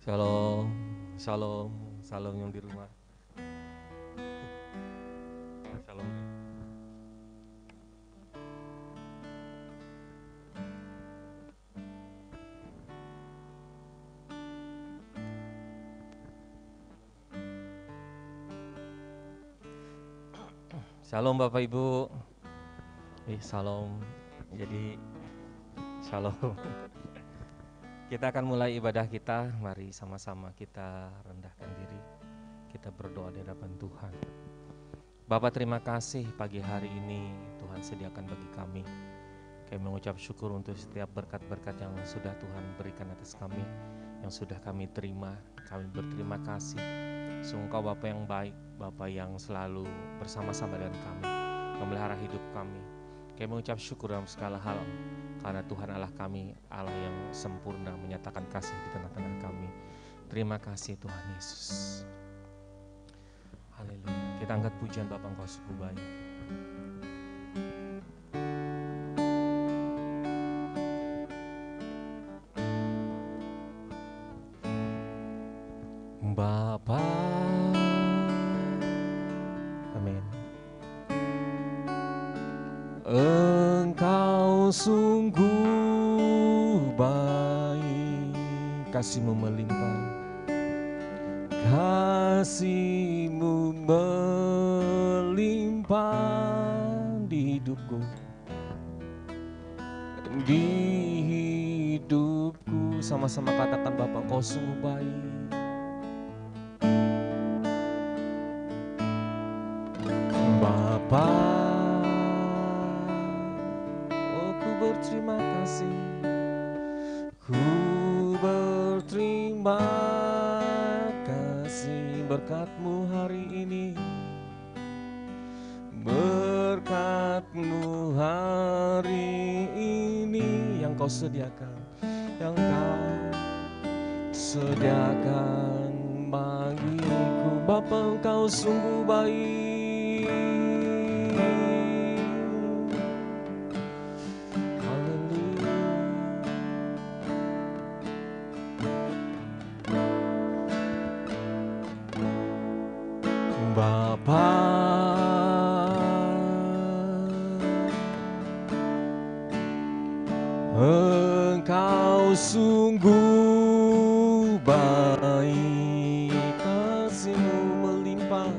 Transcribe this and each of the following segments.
Shalom, shalom, shalom yang di rumah. Shalom. Shalom Bapak Ibu. Shalom. Jadi shalom. Kita akan mulai ibadah kita. Mari sama-sama kita rendahkan diri. Kita berdoa di hadapan Tuhan. Bapak, terima kasih pagi hari ini Tuhan sediakan bagi kami. Kami mengucap syukur untuk setiap berkat-berkat yang sudah Tuhan berikan atas kami, yang sudah kami terima. Kami berterima kasih. Sungguh Engkau Bapa yang baik, Bapa yang selalu bersama-sama dengan kami, memelihara hidup kami. Kami mengucap syukur dalam segala hal, karena Tuhan Allah kami, Allah yang sempurna menyatakan kasih di tengah-tengah kami. Terima kasih Tuhan Yesus. Haleluya. Kita angkat pujian Bapa, Engkau sungguh baik. Bapa, amin. Engkau sungguh baik, kasih-Mu melimpah, kasih-Mu melimpah di hidupku, di hidupku. Sama-sama katakan, Bapa, Engkau sungguh baik. Bapa, oh ku berterima kasih, ku berterima kasih berkat-Mu hari ini, berkat-Mu hari ini yang Kau sediakan, yang Kau sediakan bagiku. Bapa, Engkau sungguh baik. Bapa, Engkau sungguh baik, kasih-Mu melimpah,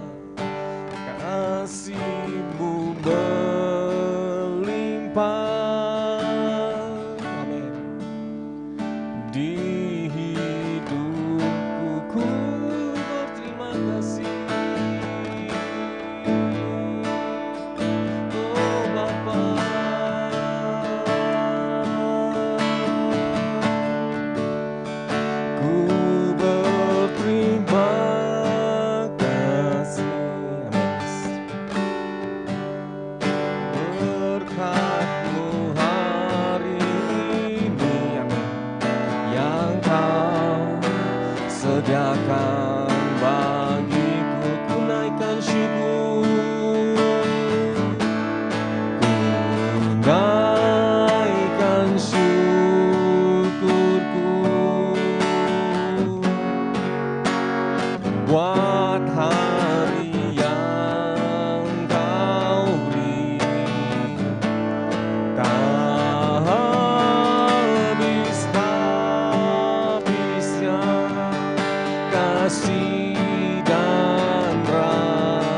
kasih-Mu melimpah, amin. Di hidupku ku berterima kasih. Sediakan bagiku, ku naikkan syukur, ku naikkan syukurku buat hari yang Kau beri, tak habis-habisnya kasih dan rahmat.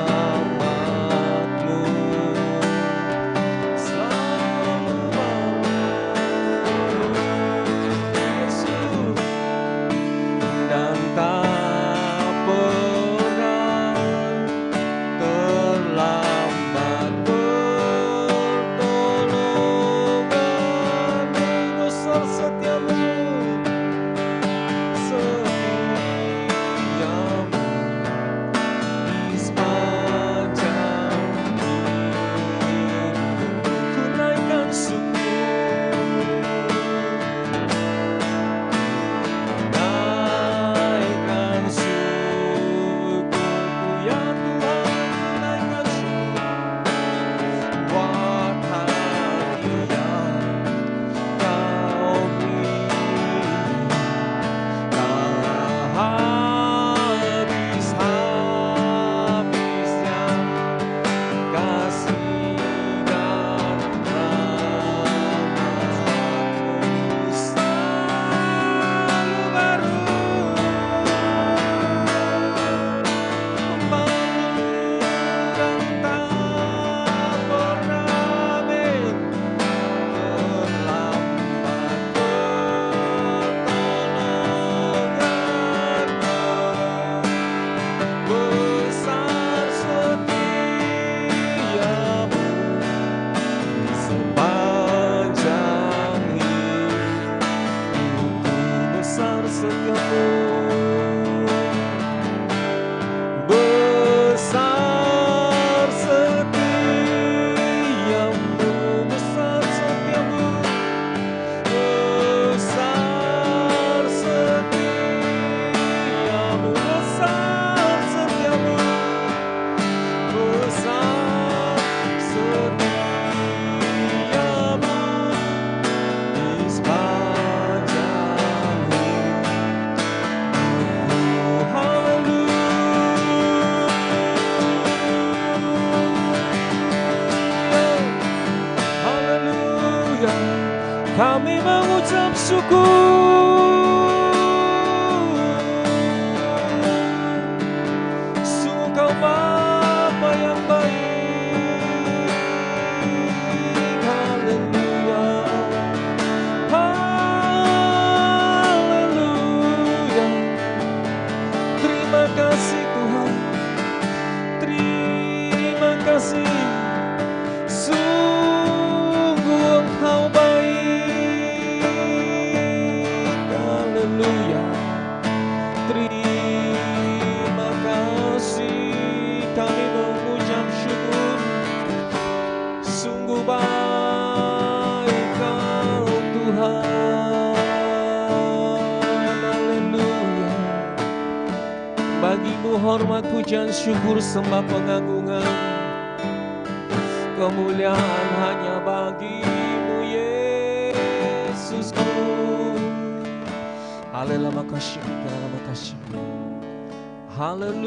syukur. Sungguh Kau Bapa yang baik. Haleluya. Haleluya. Terima kasih Tuhan. Terima kasih. Sungguh Engkau baik. Haleluya. Terima kasih. Kami mengucap syukur. Sungguh baik Kau Tuhan. Haleluya. Bagimu hormat, pujian, syukur, sembah, pengagungan, kemuliaan hanya bagimu Yesusku. Haleluya, makasih, makasih. Haleluya.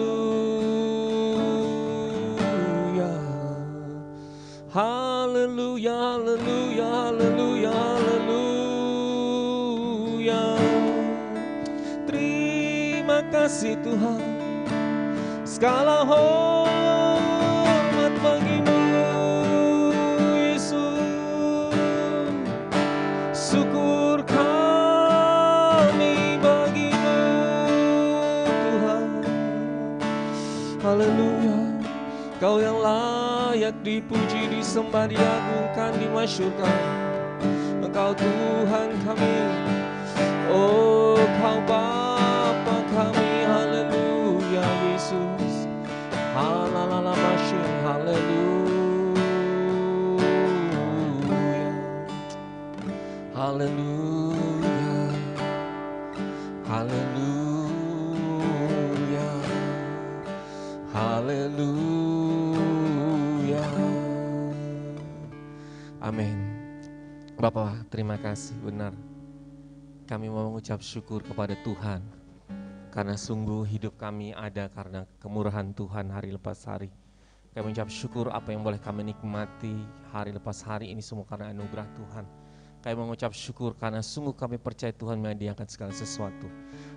Haleluya, haleluya, haleluya, haleluya. Terima kasih Tuhan. Segala hormat bagimu Yesus. Syukur kami bagimu Tuhan. Haleluya. Kau yang layak dipuji, disembah, diagungkan, dimasyurkan. Engkau Tuhan kami. Oh, Kau Bapa kami. Haleluya Yesus. Haleluya. Haleluya. Haleluya. Haleluya. Amin. Bapak, terima kasih, benar. Kami mau mengucap syukur kepada Tuhan. Karena sungguh hidup kami ada karena kemurahan Tuhan hari lepas hari. Kami mengucap syukur apa yang boleh kami nikmati hari lepas hari ini semua karena anugerah Tuhan. Kami mengucap syukur karena sungguh kami percaya Tuhan menyediakan segala sesuatu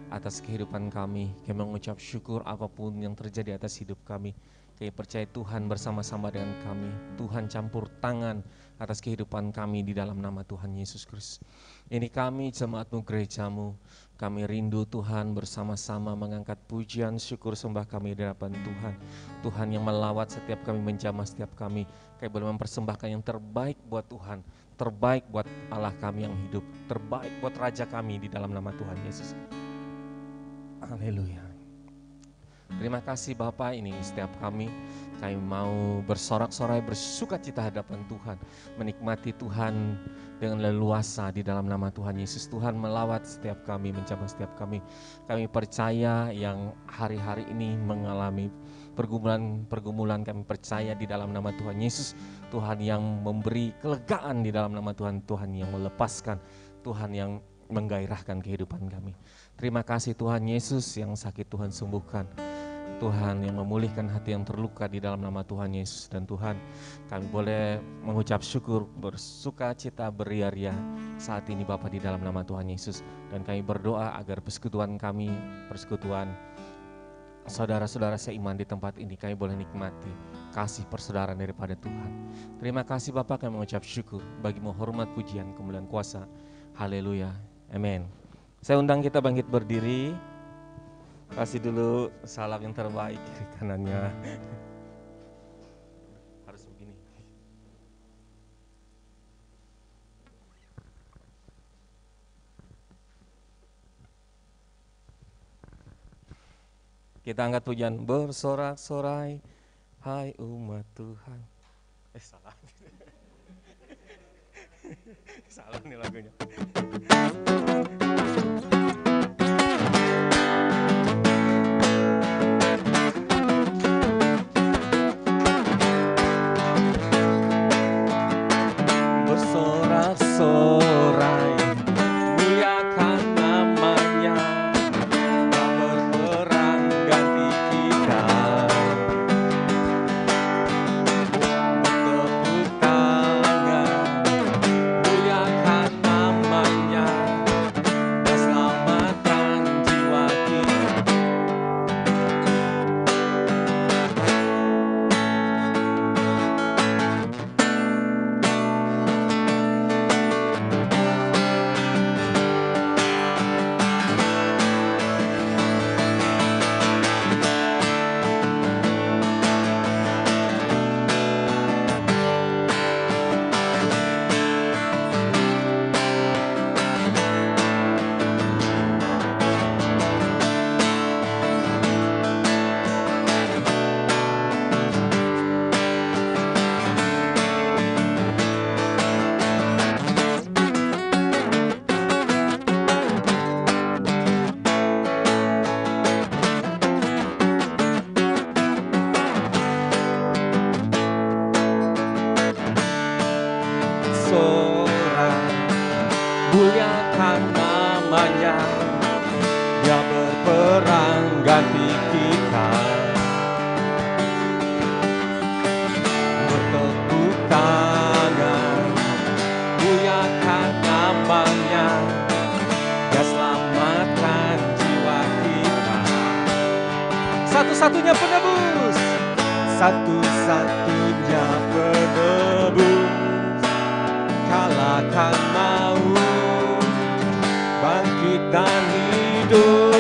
atas kehidupan kami. Kami mengucap syukur apapun yang terjadi atas hidup kami. Kami percaya Tuhan bersama-sama dengan kami. Tuhan campur tangan atas kehidupan kami di dalam nama Tuhan Yesus Kristus. Ini kami jemaat-Mu, gereja-Mu. Kami rindu Tuhan bersama-sama mengangkat pujian, syukur, sembah kami di hadapan Tuhan. Tuhan yang melawat setiap kami, menjamah setiap kami. Kami boleh mempersembahkan yang terbaik buat Tuhan. Terbaik buat Allah kami yang hidup. Terbaik buat Raja kami di dalam nama Tuhan Yesus. Haleluya. Terima kasih Bapa, ini setiap kami mau bersorak-sorai, bersuka cita hadapan Tuhan, menikmati Tuhan dengan leluasa di dalam nama Tuhan Yesus. Tuhan melawat setiap kami, menjamah setiap kami. Kami percaya yang hari-hari ini mengalami pergumulan, kami percaya di dalam nama Tuhan Yesus. Tuhan yang memberi kelegaan di dalam nama Tuhan, Tuhan yang melepaskan, Tuhan yang menggairahkan kehidupan kami. Terima kasih Tuhan Yesus, yang sakit Tuhan sembuhkan. Tuhan yang memulihkan hati yang terluka di dalam nama Tuhan Yesus. Dan Tuhan, kami boleh mengucap syukur, bersuka cita, beria-ria saat ini Bapa di dalam nama Tuhan Yesus. Dan kami berdoa agar persekutuan kami, persekutuan saudara-saudara seiman di tempat ini, kami boleh nikmati kasih persaudaraan daripada Tuhan. Terima kasih Bapa, kami mengucap syukur, bagimu hormat, pujian, kemuliaan, kuasa. Haleluya, amin. Saya undang kita bangkit berdiri. Kasih dulu salam yang terbaik kiri kanannya. Harus begini. Kita angkat pujian, bersorak-sorai, hai umat Tuhan. Salah. Salah nih lagunya. Bersorak-sorai, muliakan namanya, tak berperang ganti kita. Bertepuk tangan, muliakan namanya, muliakan namanya. Dia berperang ganti kita, bertepuk tangan, muliakan namanya. Dia selamatkan jiwa kita, satu-satunya penebus, satu-satunya penebus. Kalahkan maut, bangkit dan hidup.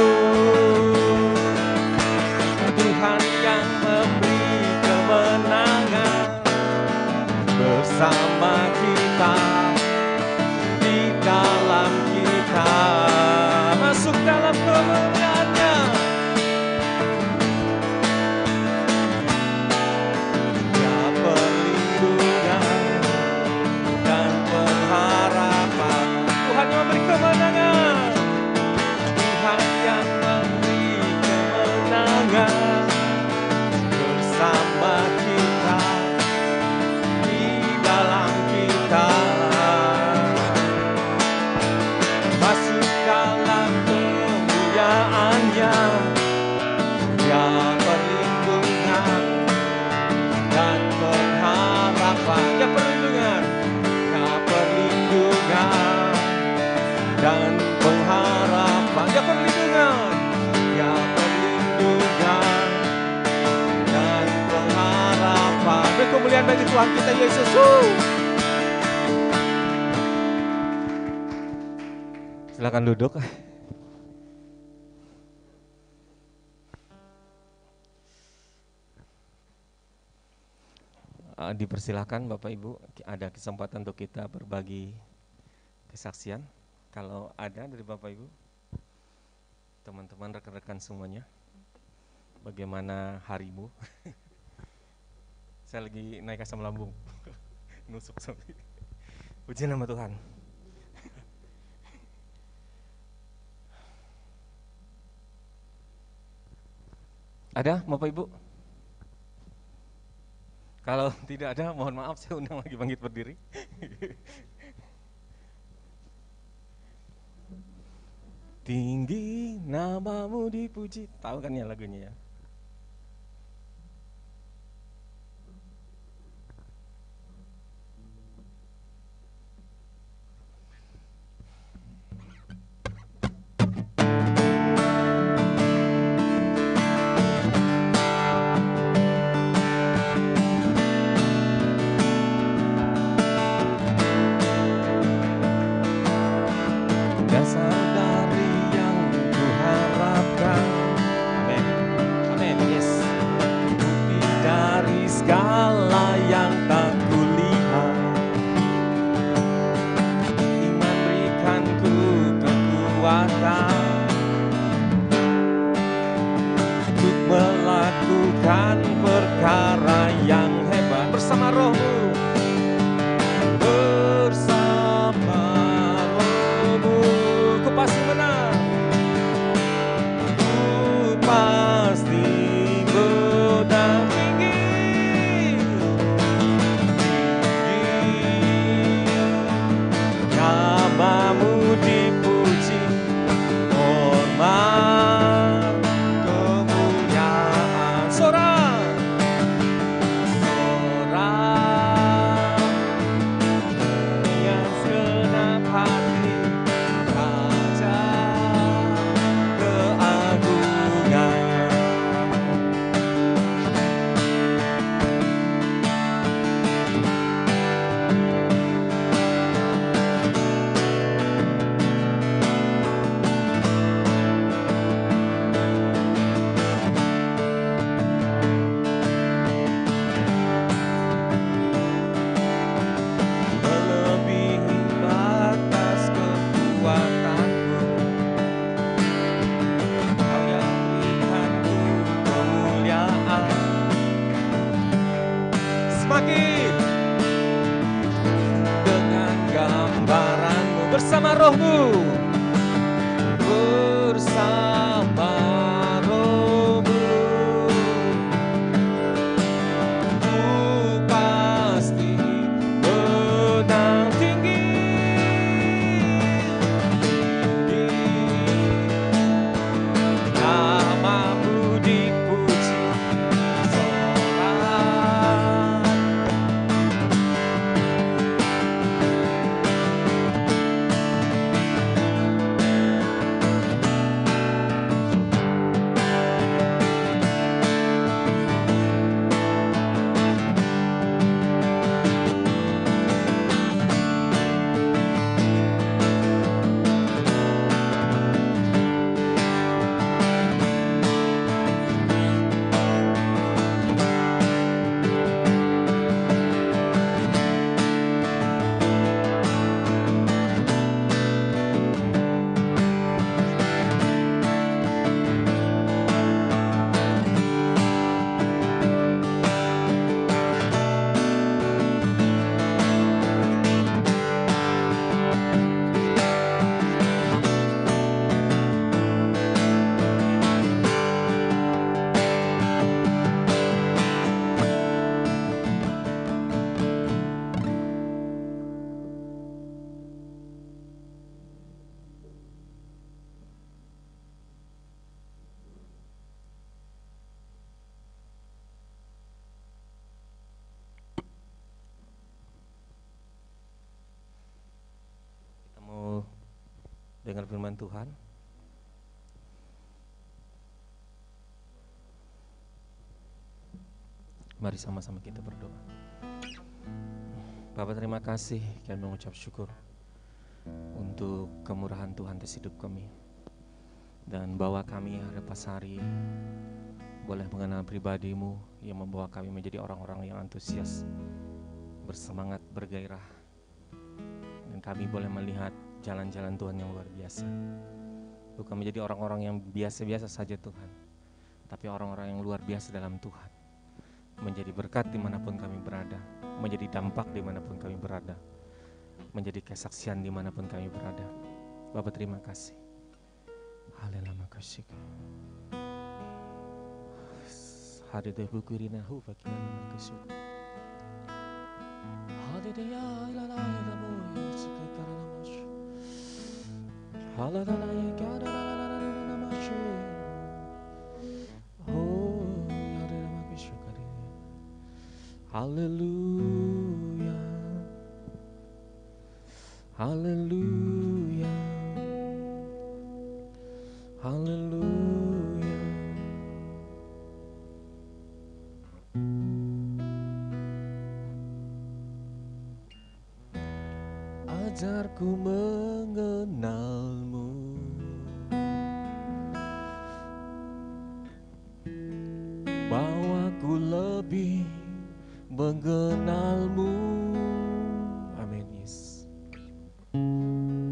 Tuhan yang memberi kemenangan bersama kita, di dalam kita, masuk dalam kemuliaan-Nya. Dia perlindungan dan pengharapan. Tuhan yang memberi kemenangan, Tuhan yang memberi kemenangan bersama kita, di dalam kita. Masuk dalam kemuliaan-Nya. Dia perlindungan dan pengharapan. Dia perlindungan, Dia perlindungan dan pengharapan. Dia perlindungan, Dia perlindungan dan pengharapan. Beri kemuliaan bagi Tuhan kita Yesus. Silakan duduk. Dipersilakan Bapak Ibu, ada kesempatan untuk kita berbagi kesaksian. Kalau ada dari Bapak Ibu, teman-teman, rekan-rekan semuanya, bagaimana harimu? Saya lagi naik asam lambung, nusuk sampai. Puji nama Tuhan. Ada Bapak Ibu? Kalau tidak ada, mohon maaf, saya undang lagi bangkit berdiri. Tinggi namamu dipuji, tahu kan ya lagunya ya? Dasar dari yang kuharapkan, amin, amin, yes. Bukti dari segala yang tak kulihat, iman berikanku kekuatan untuk melakukan perkara yang hebat bersama Roh-Mu. Pasti menang, ku pasti menang tinggi, namamu dipuji, hormat, kemuliaan, sorak, dengan segenap hati. Semakin dengan gambaran-Mu bersama Roh-Mu, bersama Roh-Mu, ku pasti menang tinggi, dengar firman Tuhan. Mari sama-sama kita berdoa. Bapak, terima kasih, kami mengucap syukur untuk kemurahan Tuhan atas hidup kami, dan bahwa kami hari pas hari boleh mengenal pribadi-Mu yang membawa kami menjadi orang-orang yang antusias, bersemangat, bergairah, dan kami boleh melihat jalan-jalan Tuhan yang luar biasa. Bukan menjadi orang-orang yang biasa-biasa saja Tuhan, tapi orang-orang yang luar biasa dalam Tuhan, menjadi berkat dimanapun kami berada, menjadi dampak dimanapun kami berada, menjadi kesaksian dimanapun kami berada. Bapak, terima kasih. Haleluya, makasih. Hari deh bukurina hu fakina makasih. Hari deh ya ilala ya boy sikay karana mas. Haladana ya kada na mas. Oh ya deh makasih kari. Haleluya. Haleluya. Haleluya. Ajarku mengenal-Mu, bawaku lebih mengenal-Mu. Amin, Yesus.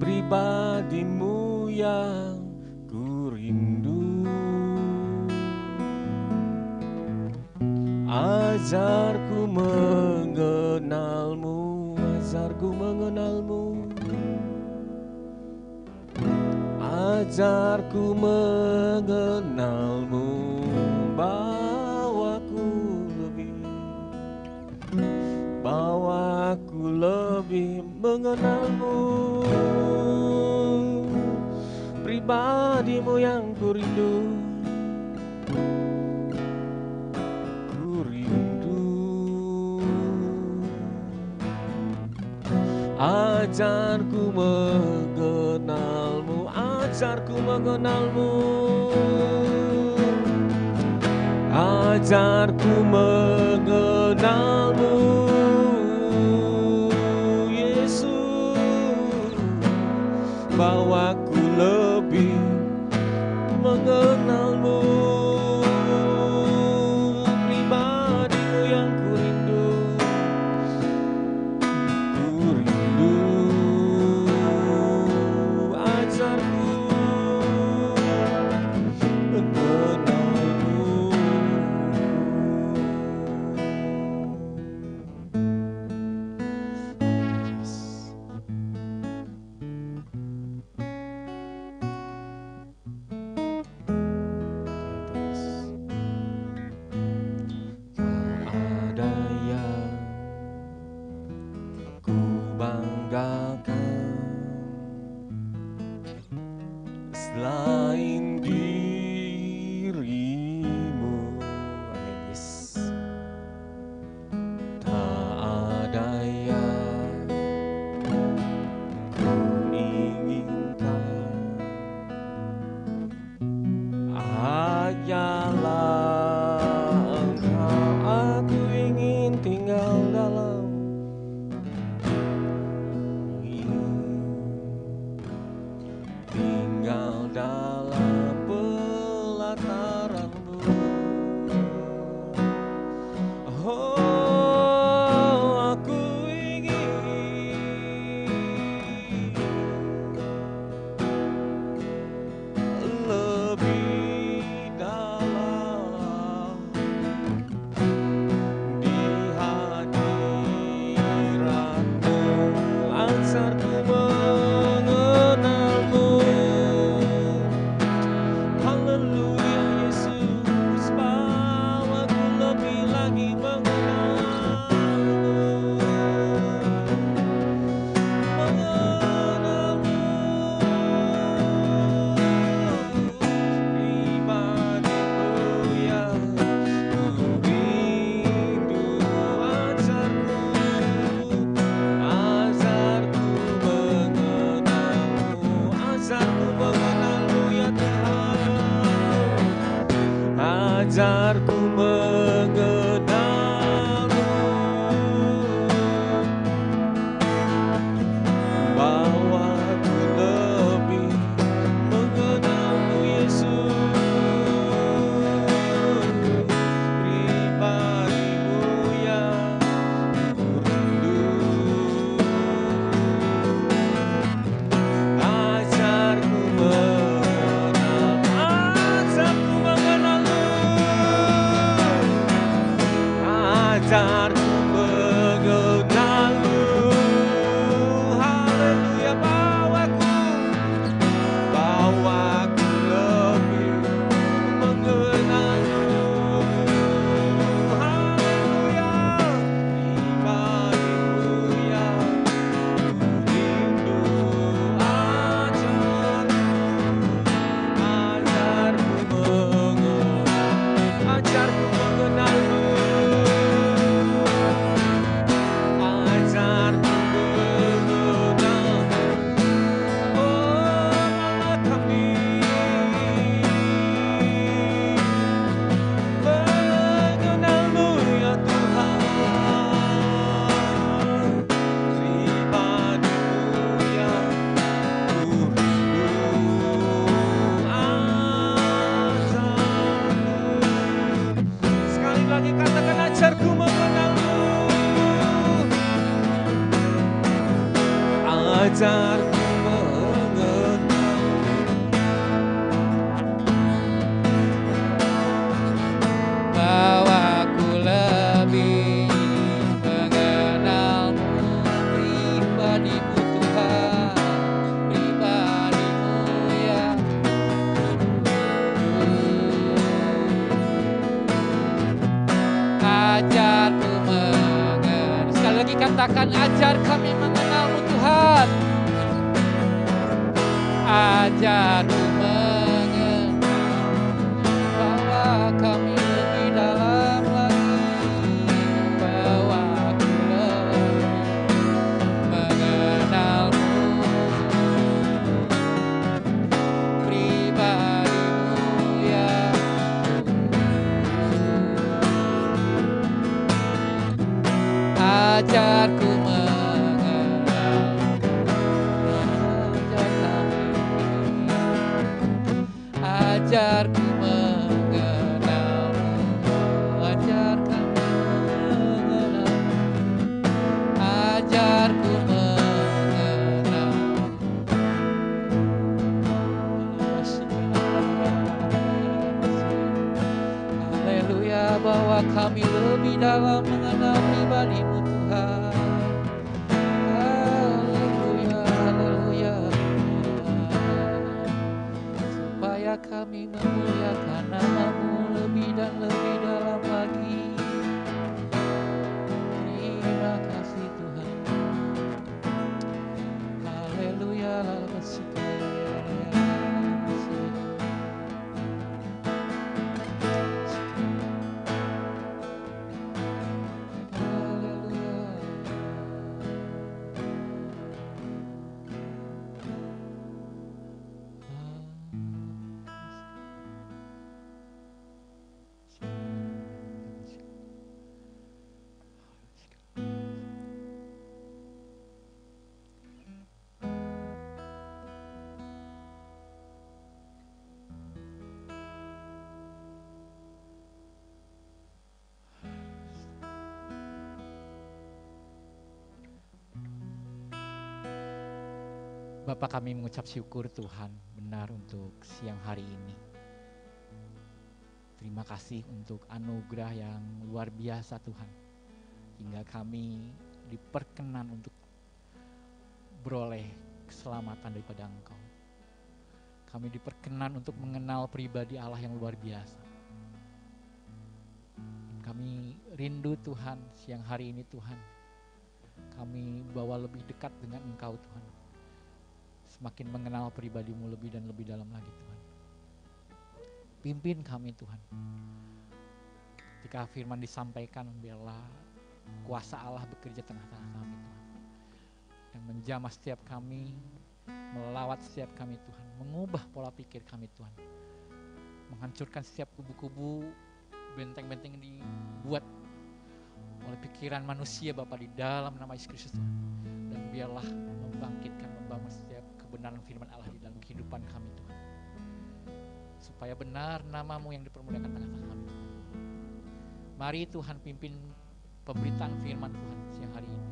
Pribadi-Mu yang ku rindu, ajarku mengenal-Mu, ajarku mengenal-Mu, ajarku mengenal-Mu, bawaku lebih mengenal-Mu, pribadi-Mu yang ku rindu, ajarku mengenal-Mu, ajarku mengenal-Mu, ajarku mengenal-Mu, Yesus, bawaku lebih mengenal-Mu, pribadi-Mu yang ku rindu, ajarku mengenal-Mu. ajarku mengenalmu. Haleluya, bawaku lebih mengenalmu. Haleluya, pribadimu yang ku rindu. Ajarku mengenalmu. Ajarku mengenalmu. Oh, kami mengenalmu ya Tuhan. Pribadimu yang ku rindu. Sekali lagi katakan, ajarku mengenalmu. Ajarku mengenalmu. Bawaku lebih mengenalmu. Pribadimu Tuhan, pribadimu yang ajarku mengenal. Sekali lagi katakan, ajar kami mengenalmu Tuhan. Ajarku mengenal, bawa kami lebih dalam lagi. Bawaku lebih mengenalmu. Pribadimu yang ajarku mengenal. Ajarku mengenal. Ajar kami mengenal. Ajarku mengenal. Haleluya, bahwa kami lebih dalam mengenal pribadimu Tuhan. Haleluya, haleluya. Supaya kami memuliakan nama-Mu lebih dan lebih dalam lagi. Terima kasih Tuhan. Haleluya, Bapak, kami mengucap syukur Tuhan benar untuk siang hari ini. Terima kasih untuk anugerah yang luar biasa Tuhan. Hingga kami diperkenan untuk beroleh keselamatan daripada Engkau. Kami diperkenan untuk mengenal pribadi Allah yang luar biasa. Kami rindu Tuhan siang hari ini Tuhan. Kami bawa lebih dekat dengan Engkau Tuhan. Semakin mengenal pribadi-Mu lebih dan lebih dalam lagi Tuhan. Pimpin kami Tuhan. Ketika firman disampaikan, biarlah kuasa Allah bekerja tengah-tengah kami Tuhan. Dan menjamah setiap kami, melawat setiap kami Tuhan. Mengubah pola pikir kami Tuhan. Menghancurkan setiap kubu-kubu, benteng-benteng yang dibuat oleh pikiran manusia Bapa di dalam nama Yesus Kristus Tuhan. Dan biarlah membangkitkan, membangun setiap kebenaran firman Allah di dalam kehidupan kami Tuhan. Supaya benar nama-Mu yang dipermuliakan tengah-tengah kami Tuhan. Mari Tuhan pimpin pemberitaan firman Tuhan siang hari ini.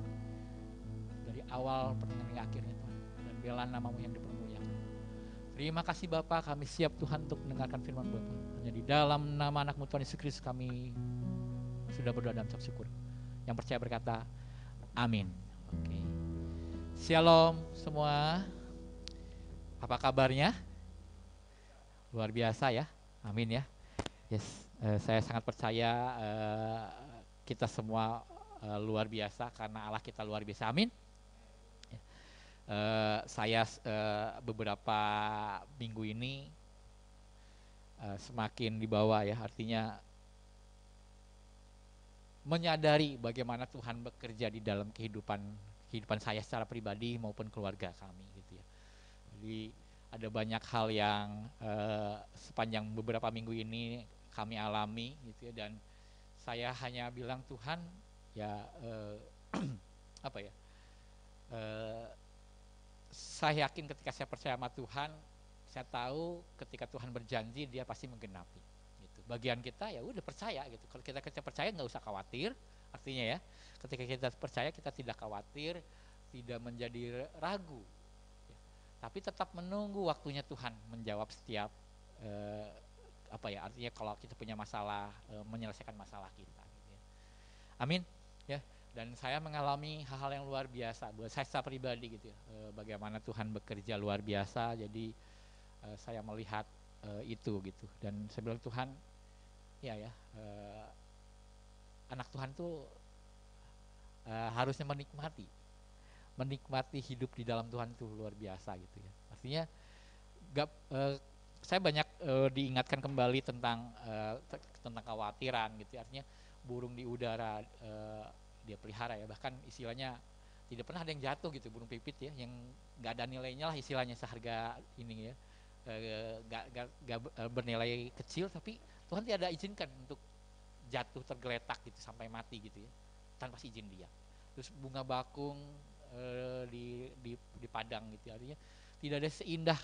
Dari awal pertengahan hingga akhirnya Tuhan. Dan biarlah nama-Mu yang dipermuliakan. Terima kasih Bapa, kami siap Tuhan untuk mendengarkan firman Bapa. Hanya di dalam nama anak-Mu Tuhan Yesus Kristus kami sudah berdoa dan ucap syukur. Yang percaya berkata, amin. Oke. Shalom semua. Apa kabarnya? Luar biasa ya. Amin ya. Yes, saya sangat percaya kita semua luar biasa karena Allah kita luar biasa. Amin. Saya beberapa minggu ini semakin dibawa ya, artinya menyadari bagaimana Tuhan bekerja di dalam kehidupan saya secara pribadi maupun keluarga kami gitu ya. Jadi ada banyak hal yang sepanjang beberapa minggu ini kami alami gitu ya, dan saya hanya bilang Tuhan ya apa ya, saya yakin ketika saya percaya sama Tuhan, saya tahu ketika Tuhan berjanji Dia pasti menggenapi. Gitu. Bagian kita ya udah percaya gitu. Kalau kita percaya nggak usah khawatir, artinya ya, ketika kita percaya kita tidak khawatir, tidak menjadi ragu, ya. Tapi tetap menunggu waktunya Tuhan menjawab setiap apa ya, artinya kalau kita punya masalah, menyelesaikan masalah kita. Gitu ya. Amin. Ya. Dan saya mengalami hal-hal yang luar biasa buat saya secara pribadi gitu ya, bagaimana Tuhan bekerja luar biasa. Jadi saya melihat itu gitu, dan saya bilang Tuhan ya anak Tuhan tuh harusnya menikmati hidup di dalam Tuhan tuh luar biasa gitu ya. Artinya saya banyak diingatkan kembali tentang kekhawatiran gitu ya. Artinya burung di udara dia pelihara ya, bahkan istilahnya tidak pernah ada yang jatuh gitu, burung pipit ya, yang nggak ada nilainya lah istilahnya, seharga ini ya, nggak bernilai kecil, tapi Tuhan tidak izinkan untuk jatuh tergeletak gitu sampai mati gitu ya, tanpa izin Dia. Terus bunga bakung di padang gitu, artinya tidak ada seindah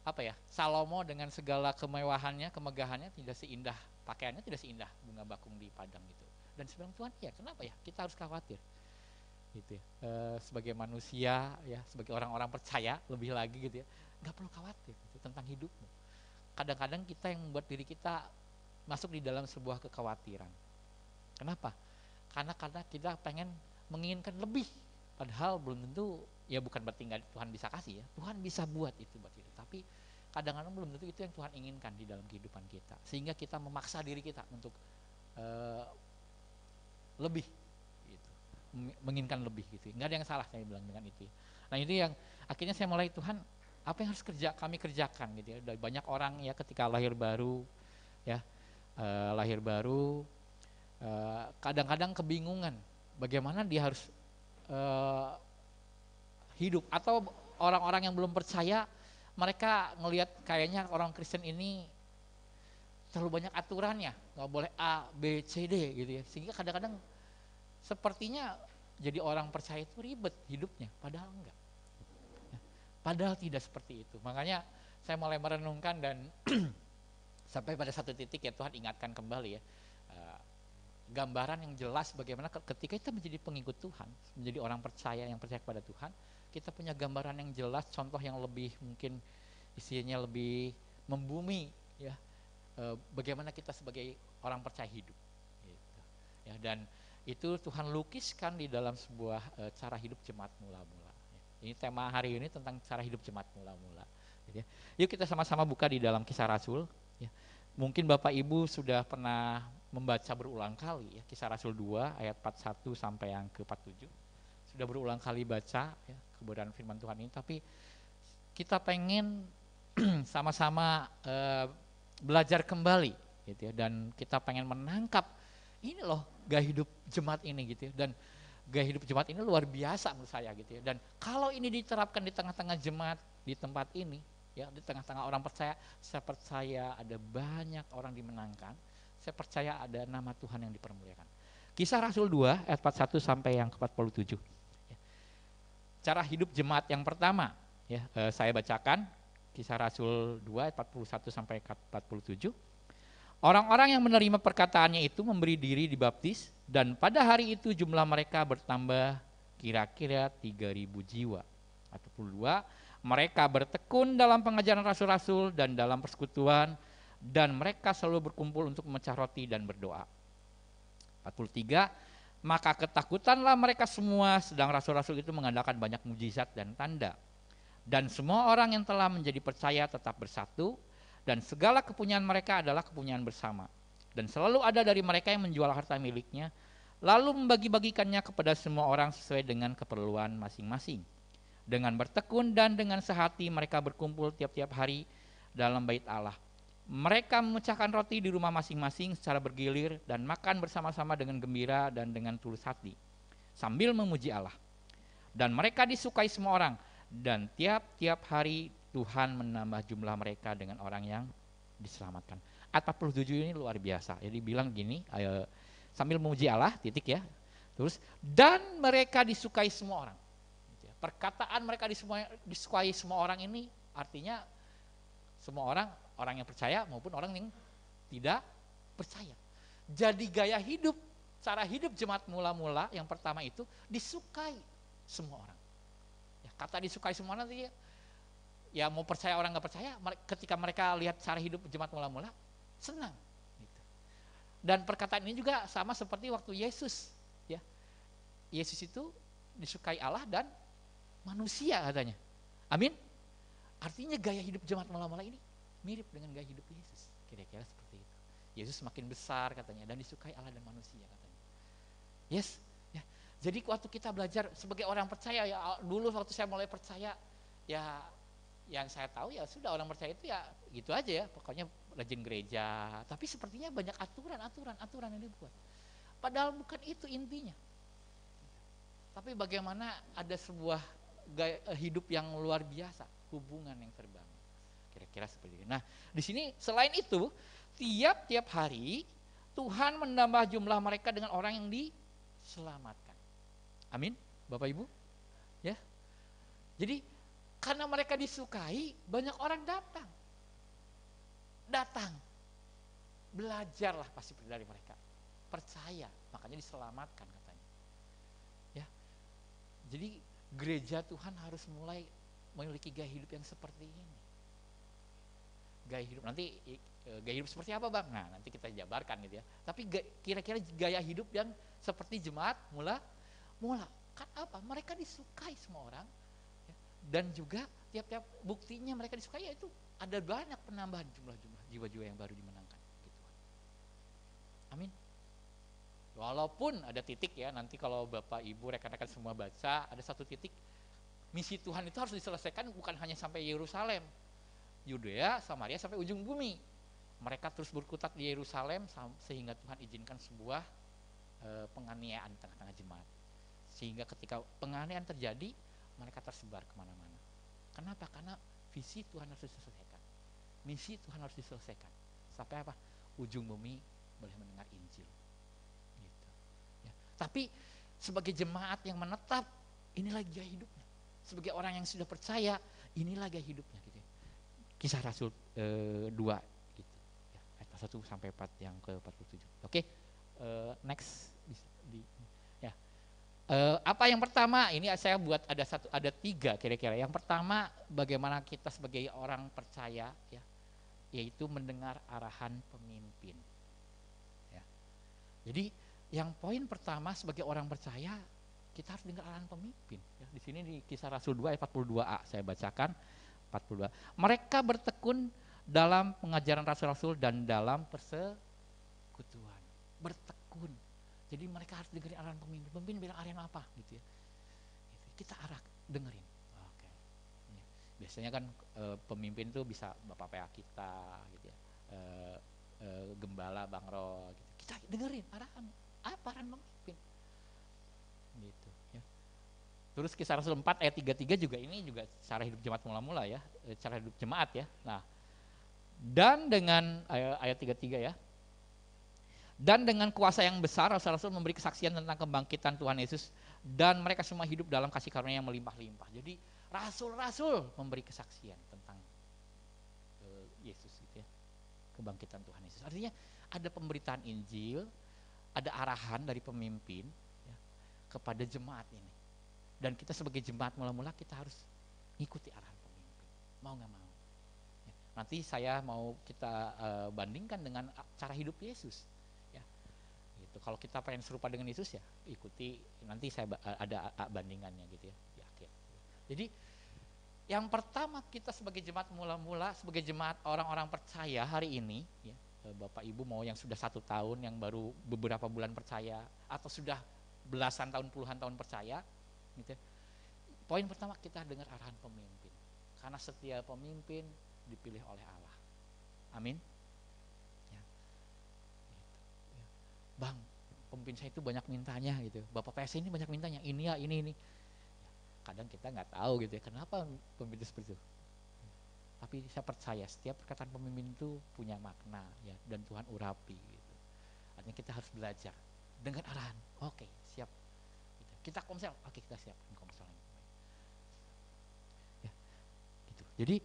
apa ya, Salomo dengan segala kemewahannya, kemegahannya, tidak seindah pakaiannya, tidak seindah bunga bakung di padang gitu. Dan sebenarnya Tuhan ya kenapa ya kita harus khawatir gitu ya, sebagai manusia ya, sebagai orang-orang percaya lebih lagi gitu ya, nggak perlu khawatir gitu, tentang hidupmu. Kadang-kadang kita yang membuat diri kita masuk di dalam sebuah kekhawatiran. Kenapa? Karena kita pengen menginginkan lebih, padahal belum tentu ya, bukan berarti nggak Tuhan bisa kasih ya, Tuhan bisa buat itu buat kita, tapi kadang-kadang belum tentu itu yang Tuhan inginkan di dalam kehidupan kita, sehingga kita memaksa diri kita untuk lebih gitu, menginginkan lebih gitu. Nggak ada yang salah saya bilang dengan itu. Nah itu yang akhirnya saya mulai, Tuhan apa yang harus kami kerjakan gitu ya. Dari banyak orang ya ketika lahir baru ya, kadang-kadang kebingungan bagaimana dia harus hidup, atau orang-orang yang belum percaya, mereka ngelihat kayaknya orang Kristen ini terlalu banyak aturannya, nggak boleh A, B, C, D gitu ya, sehingga kadang-kadang sepertinya jadi orang percaya itu ribet hidupnya, padahal enggak. Padahal tidak seperti itu. Makanya saya mulai merenungkan dan sampai pada satu titik ya Tuhan ingatkan kembali ya, gambaran yang jelas bagaimana ketika kita menjadi pengikut Tuhan, menjadi orang percaya yang percaya kepada Tuhan, kita punya gambaran yang jelas, contoh yang lebih mungkin isinya lebih membumi ya, bagaimana kita sebagai orang percaya hidup gitu. Ya, dan itu Tuhan lukiskan di dalam sebuah cara hidup jemaat mula-mula ya. Ini tema hari ini tentang cara hidup jemaat mula-mula gitu ya. Yuk kita sama-sama buka di dalam Kisah Rasul ya. Mungkin Bapak Ibu sudah pernah membaca berulang kali ya, Kisah Rasul 2 ayat 41 sampai yang ke-47. Sudah berulang kali baca ya, kebenaran firman Tuhan ini, tapi kita pengen sama-sama belajar kembali gitu ya, dan kita pengen menangkap ini loh gaya hidup jemaat ini gitu ya, dan gaya hidup jemaat ini luar biasa menurut saya gitu ya, dan kalau ini diterapkan di tengah-tengah jemaat di tempat ini ya, di tengah-tengah orang percaya, saya percaya ada banyak orang dimenangkan, saya percaya ada nama Tuhan yang dipermuliakan. Kisah Rasul 2 ayat 41 sampai yang ke-47 ya. Cara hidup jemaat yang pertama ya, saya bacakan Kisah Rasul 2 ayat 41 sampai 47. Orang-orang yang menerima perkataannya itu memberi diri dibaptis, dan pada hari itu jumlah mereka bertambah kira-kira 3.000 jiwa. Atau 42, mereka bertekun dalam pengajaran rasul-rasul dan dalam persekutuan, dan mereka selalu berkumpul untuk memecah roti dan berdoa. 43, maka ketakutanlah mereka semua, sedang rasul-rasul itu mengadakan banyak mujizat dan tanda. Dan semua orang yang telah menjadi percaya tetap bersatu, dan segala kepunyaan mereka adalah kepunyaan bersama. Dan selalu ada dari mereka yang menjual harta miliknya, lalu membagi-bagikannya kepada semua orang sesuai dengan keperluan masing-masing. Dengan bertekun dan dengan sehati mereka berkumpul tiap-tiap hari dalam bait Allah. Mereka memecahkan roti di rumah masing-masing secara bergilir dan makan bersama-sama dengan gembira dan dengan tulus hati, sambil memuji Allah. Dan mereka disukai semua orang, dan tiap-tiap hari Tuhan menambah jumlah mereka dengan orang yang diselamatkan. Ayat 47 ini luar biasa. Jadi bilang gini, sambil memuji Allah, titik ya. Terus, dan mereka disukai semua orang. Perkataan mereka disukai semua orang ini artinya semua orang, orang yang percaya maupun orang yang tidak percaya. Jadi gaya hidup, cara hidup jemaat mula-mula yang pertama itu disukai semua orang. Ya, kata disukai semua orang nanti ya mau percaya orang nggak percaya, ketika mereka lihat cara hidup jemaat mula-mula senang. Gitu. Dan perkataan ini juga sama seperti waktu Yesus. Ya, Yesus itu disukai Allah dan manusia katanya. Amin. Artinya gaya hidup jemaat mula-mula ini mirip dengan gaya hidup Yesus. Kira-kira seperti itu. Yesus makin besar katanya dan disukai Allah dan manusia katanya. Yes. Ya. Jadi waktu kita belajar sebagai orang percaya ya, dulu waktu saya mulai percaya ya yang saya tahu ya sudah orang percaya itu ya gitu aja ya, pokoknya rajin gereja. Tapi sepertinya banyak aturan yang dibuat. Padahal bukan itu intinya. Tapi bagaimana ada sebuah gaya hidup yang luar biasa, hubungan yang terbangun. Kira-kira seperti itu. Nah, di sini selain itu, tiap-tiap hari Tuhan menambah jumlah mereka dengan orang yang diselamatkan. Amin, Bapak Ibu. Ya. Jadi karena mereka disukai, banyak orang datang. Belajarlah pasti dari mereka. Percaya, makanya diselamatkan katanya. Ya. Jadi gereja Tuhan harus mulai memiliki gaya hidup yang seperti ini. Gaya hidup nanti gaya hidup seperti apa Bang? Nah nanti kita jabarkan gitu ya. Tapi kira-kira gaya hidup yang seperti jemaat mula kan apa? Mereka disukai semua orang ya. Dan juga tiap-tiap buktinya mereka disukai yaitu ada banyak penambahan jumlah-jumlah jiwa-jiwa yang baru dimenangkan. Gitu. Amin. Walaupun ada titik ya, nanti kalau Bapak Ibu rekan-rekan semua baca, ada satu titik misi Tuhan itu harus diselesaikan bukan hanya sampai Yerusalem, Yudea, Samaria sampai ujung bumi. Mereka terus berkutat di Yerusalem sehingga Tuhan izinkan sebuah penganiayaan di tengah-tengah jemaat. Sehingga ketika penganiayaan terjadi, mereka tersebar kemana-mana. Kenapa? Karena visi Tuhan harus diselesaikan, misi Tuhan harus diselesaikan. Sampai apa? Ujung bumi boleh mendengar Injil. Tapi sebagai jemaat yang menetap, inilah gaya hidupnya. Sebagai orang yang sudah percaya, inilah gaya hidupnya. Gitu. Kisah Rasul 2, gitu. Ya, ayat 1 sampai 4 yang ke-47. Oke, next. Ya. Apa yang pertama? Ini saya buat ada 3 kira-kira. Yang pertama, bagaimana kita sebagai orang percaya, ya, yaitu mendengar arahan pemimpin. Ya. Jadi yang poin pertama sebagai orang percaya kita harus dengar arahan pemimpin. Ya, di sini di Kisah Rasul 2 ayat 42a saya bacakan 42. Mereka bertekun dalam pengajaran rasul-rasul dan dalam persekutuan. Bertekun. Jadi mereka harus dengerin arahan pemimpin. Pemimpin bilang arahan apa gitu ya. Gitu. Kita dengerin. Oke. Ya. Biasanya kan pemimpin itu bisa Bapak PA kita gitu ya. Gembala Bang Ro gitu. Kita dengerin arahan. Apa arahan pemimpin? Gitu ya. Terus Kisah Rasul 4 ayat 33 juga ini juga cara hidup jemaat mula-mula ya, cara hidup jemaat ya. Nah, dan dengan ayat 33 ya. Dan dengan kuasa yang besar rasul-rasul memberi kesaksian tentang kebangkitan Tuhan Yesus dan mereka semua hidup dalam kasih karunia yang melimpah-limpah. Jadi rasul-rasul memberi kesaksian tentang Yesus gitu ya. Kebangkitan Tuhan Yesus. Artinya ada pemberitaan Injil, ada arahan dari pemimpin ya, kepada jemaat ini. Dan kita sebagai jemaat mula-mula kita harus ngikuti arahan pemimpin. Mau gak mau. Ya, nanti saya mau kita bandingkan dengan cara hidup Yesus. Ya, gitu. gitu. Kalau kita pengen serupa dengan Yesus ya ikuti, nanti saya ada bandingannya gitu ya di akhir. Jadi yang pertama kita sebagai jemaat mula-mula, sebagai jemaat orang-orang percaya hari ini, ya, Bapak Ibu mau yang sudah 1 tahun, yang baru beberapa bulan percaya, atau sudah belasan tahun, puluhan tahun percaya, gitu. Poin pertama kita dengar arahan pemimpin, karena setiap pemimpin dipilih oleh Allah. Amin. Ya. Gitu. Ya. Bang, pemimpin saya itu banyak mintanya gitu. Bapak PS ini banyak mintanya, ini ya, ini. Kadang kita nggak tahu gitu ya, kenapa pemimpin seperti itu. Tapi saya percaya setiap perkataan pemimpin itu punya makna ya, dan Tuhan urapi gitu. Artinya kita harus belajar dengan arahan. Oke, siap. Gitu. Kita komsel, oke kita siapkan komselnya. Ya, gitu. Jadi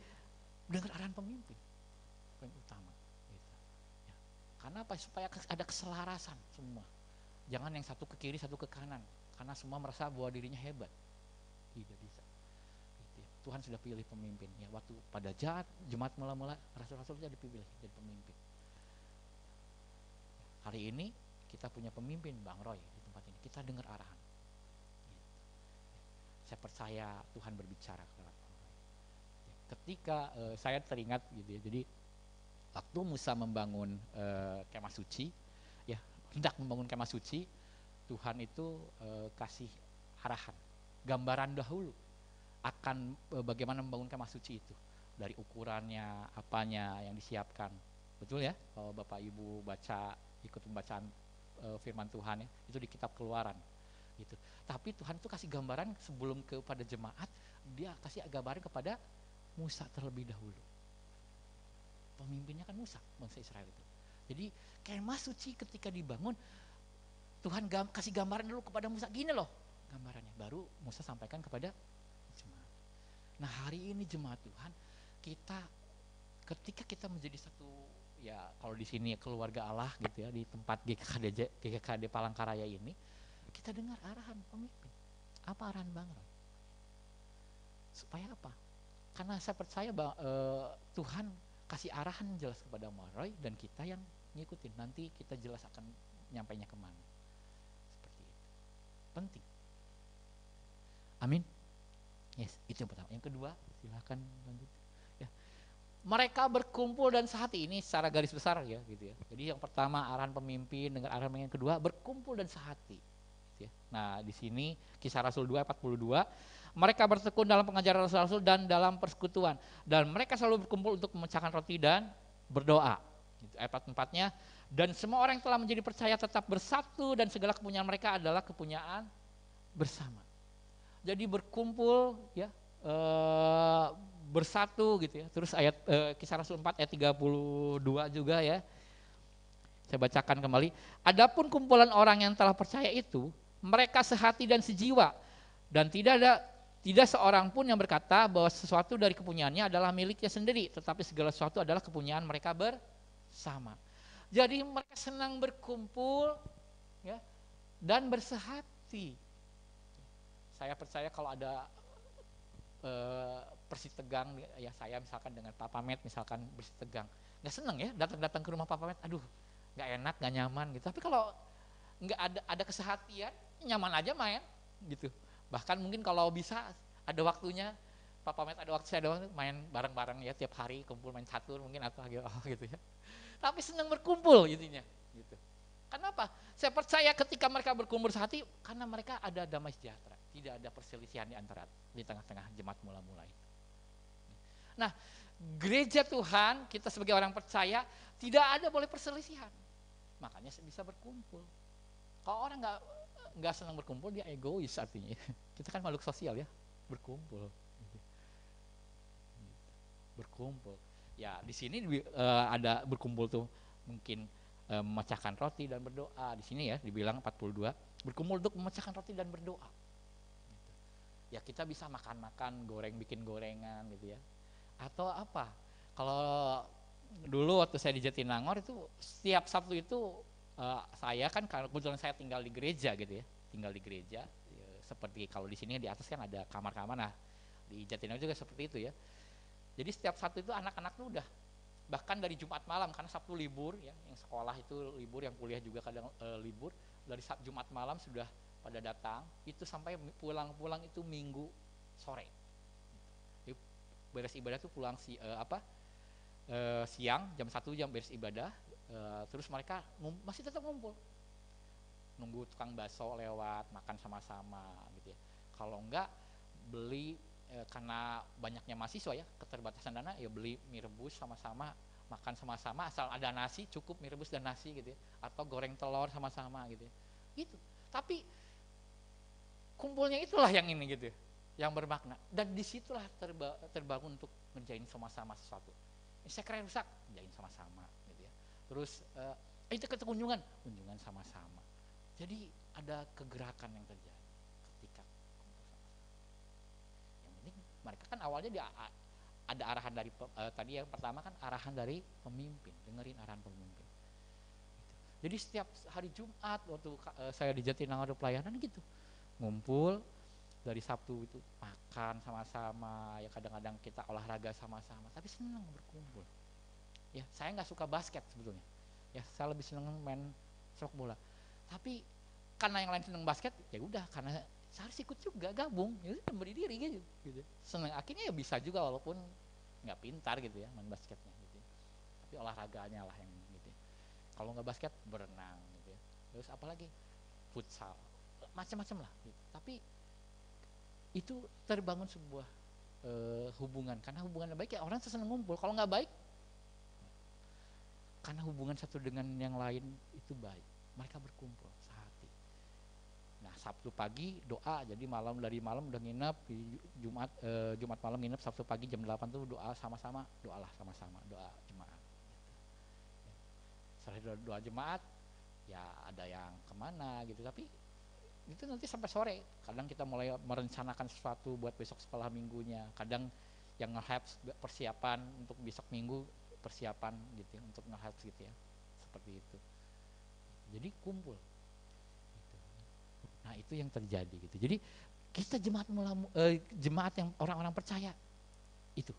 dengan arahan pemimpin poin utama. Gitu. Ya. Karena apa? Supaya ada keselarasan semua. Jangan yang satu ke kiri, satu ke kanan. Karena semua merasa bahwa dirinya hebat. Tidak bisa. Gitu ya. Tuhan sudah pilih pemimpin ya, waktu pada jemaat mula-mula rasul-rasul sudah dipilih jadi pemimpin. Hari ini kita punya pemimpin Bang Roy di tempat ini, kita dengar arahan gitu. Saya percaya Tuhan berbicara kepada Bang Roy. Ketika saya teringat gitu ya, jadi waktu Musa membangun kemah suci ya, hendak membangun kemah suci, Tuhan itu kasih arahan, gambaran dahulu akan bagaimana membangun kemah suci itu, dari ukurannya, apanya yang disiapkan. Betul ya, kalau Bapak Ibu baca, ikut pembacaan firman Tuhan ya, itu di kitab Keluaran gitu. Tapi Tuhan itu kasih gambaran sebelum kepada jemaat, dia kasih gambaran kepada Musa terlebih dahulu. Pemimpinnya kan Musa, bangsa Israel itu. Jadi kemah suci ketika dibangun, Tuhan kasih gambaran dulu kepada Musa, gini loh gambarannya, baru Musa sampaikan kepada jemaat. Nah hari ini jemaat Tuhan, kita ketika kita menjadi satu ya, kalau di sini keluarga Allah gitu ya, di tempat GKKD Palangkaraya ini, kita dengar arahan pemimpin. Apa arahan Bang Roy? Supaya apa? Karena saya percaya Tuhan kasih arahan jelas kepada Bang Roy, dan kita yang ngikutin, nanti kita jelas akan nyampainya kemana. Seperti itu. Penting. Amin. Yes, itu yang pertama. Yang kedua, silakan lanjut. Ya. Mereka berkumpul dan sehati, ini secara garis besar ya, gitu ya. Jadi yang pertama arahan pemimpin, dengan arahan yang kedua berkumpul dan sehati. Gitu ya. Nah di sini Kisah Rasul 2:42, mereka bertekun dalam pengajaran Rasul-Rasul dan dalam persekutuan, dan mereka selalu berkumpul untuk memecahkan roti dan berdoa. Gitu. Ayat 4-nya, dan semua orang yang telah menjadi percaya tetap bersatu, dan segala kepunyaan mereka adalah kepunyaan bersama. Jadi berkumpul ya, bersatu gitu ya. Terus ayat Kisah Rasul 4 ayat 32 juga ya. Saya bacakan kembali. Adapun kumpulan orang yang telah percaya itu, mereka sehati dan sejiwa, dan tidak seorang pun yang berkata bahwa sesuatu dari kepunyaannya adalah miliknya sendiri, tetapi segala sesuatu adalah kepunyaan mereka bersama. Jadi mereka senang berkumpul ya, dan bersehati. Saya percaya kalau ada bersitegang ya, saya misalkan dengan Papa Met misalkan bersitegang, nggak seneng ya datang ke rumah Papa Met, aduh nggak enak, nggak nyaman gitu. Tapi kalau nggak ada kesehatian, nyaman aja main gitu. Bahkan mungkin kalau bisa ada waktunya, Papa Met ada waktu, saya ada waktu, main bareng-bareng ya, tiap hari kumpul main catur mungkin atau gitu ya. Tapi senang berkumpul intinya gitu. Kenapa? Saya percaya ketika mereka berkumpul sehati, karena mereka ada damai sejahtera, tidak ada perselisihan di tengah-tengah jemaat mula-mula itu. Nah, gereja Tuhan, kita sebagai orang percaya, tidak ada boleh perselisihan. Makanya bisa berkumpul. Kalau orang nggak senang berkumpul, dia egois artinya. Kita kan makhluk sosial ya, berkumpul. Berkumpul. Ya di sini ada berkumpul tuh mungkin memecahkan roti dan berdoa. Di sini ya dibilang 42, berkumpul untuk memecahkan roti dan berdoa. Gitu. Ya kita bisa makan-makan, bikin gorengan gitu ya. Atau apa? Kalau dulu waktu saya di Jatinangor itu setiap Sabtu itu saya kan, kebetulan saya tinggal di gereja gitu ya, ya, seperti kalau di sini di atas kan ada kamar-kamar, nah di Jatinangor juga seperti itu ya. Jadi setiap Sabtu itu anak-anak tuh udah bahkan dari Jumat malam karena Sabtu libur ya, yang sekolah itu libur, yang kuliah juga kadang libur, dari Jumat malam sudah pada datang, itu sampai pulang-pulang itu Minggu sore. Jadi beres ibadah tuh pulang siang jam 1 beres ibadah, terus mereka masih tetap ngumpul, nunggu tukang bakso lewat, makan sama-sama gitu ya. Kalau enggak beli, karena banyaknya mahasiswa ya, keterbatasan dana, ya beli mie rebus sama-sama, makan sama-sama, asal ada nasi cukup, mie rebus dan nasi gitu ya, atau goreng telur sama-sama gitu ya. Gitu. Tapi kumpulnya itulah yang ini gitu ya, yang bermakna, dan disitulah terbangun untuk ngerjain sama-sama sesuatu. Sekre rusak, ngerjain sama-sama gitu ya. Terus itu kunjungan sama-sama. Jadi ada kegerakan yang terjadi ketika kumpul sama-sama. Yang penting mereka kan awalnya ada arahan dari tadi yang pertama kan arahan dari pemimpin, dengerin arahan pemimpin. Gitu. Jadi setiap hari Jumat waktu saya di Jatinangor pelayanan gitu, ngumpul dari Sabtu itu makan sama-sama, ya kadang-kadang kita olahraga sama-sama, tapi senang berkumpul. Ya saya nggak suka basket sebetulnya, ya saya lebih senang main sepak bola. Tapi karena yang lain senang basket, ya udah karena saya harus ikut juga gabung, ya beri diri gitu. Senang akhirnya ya bisa juga walaupun nggak pintar gitu ya main basketnya gitu. Tapi olahraganya lah yang gitu. Kalau nggak basket berenang gitu ya. Terus apalagi futsal, macam-macam lah. Gitu. Tapi itu terbangun sebuah hubungan, karena hubungan baik ya orang senang ngumpul. Kalau nggak baik, karena hubungan satu dengan yang lain itu baik, mereka berkumpul sehati. Nah Sabtu pagi doa, jadi dari malam udah nginep di Jumat malam nginep, Sabtu pagi jam 8 tuh doa sama-sama, doalah sama-sama, doa jemaat gitu. Setelah doa jemaat ya ada yang kemana gitu, tapi itu nanti sampai sore. Kadang kita mulai merencanakan sesuatu buat besok sekolah minggunya, kadang yang nge-helps persiapan untuk besok minggu, persiapan gitu ya, untuk nge-helps gitu ya, seperti itu. Jadi kumpul gitu. Nah itu yang terjadi gitu. Jadi kita jemaat yang orang-orang percaya itu,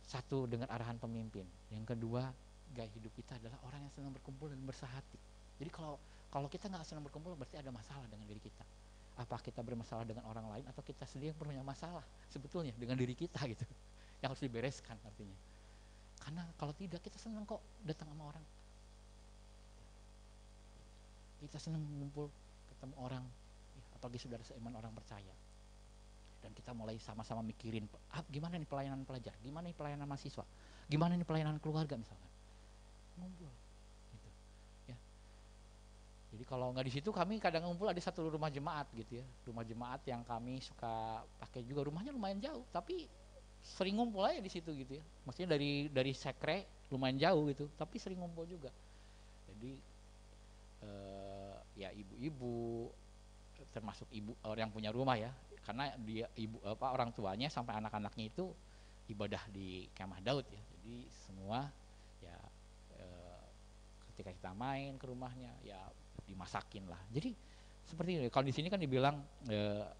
satu dengan arahan pemimpin, yang kedua gaya hidup kita adalah orang yang senang berkumpul dan bersahati. Jadi kalau kita nggak senang berkumpul berarti ada masalah dengan diri kita. Apa kita bermasalah dengan orang lain atau kita sendiri yang punya masalah sebetulnya dengan diri kita gitu, yang harus dibereskan artinya. Karena kalau tidak kita senang kok datang sama orang, kita senang mengumpul ketemu orang, apalagi saudara seiman orang percaya. Dan kita mulai sama-sama mikirin gimana nih pelayanan pelajar, gimana nih pelayanan mahasiswa, gimana nih pelayanan keluarga misalkan, ngumpul gitu ya. Jadi kalau nggak di situ, kami kadang ngumpul ada satu rumah jemaat gitu ya, rumah jemaat yang kami suka pakai juga, rumahnya lumayan jauh tapi sering ngumpul aja di situ gitu ya. Maksudnya dari Sekre lumayan jauh gitu, tapi sering ngumpul juga. Jadi ya ibu-ibu, termasuk ibu orang yang punya rumah ya, karena dia orang tuanya sampai anak-anaknya itu ibadah di Kemah Daud ya. Jadi semua ya ketika kita main ke rumahnya ya dimasakin lah. Jadi seperti ini. Kalau di sini kan dibilang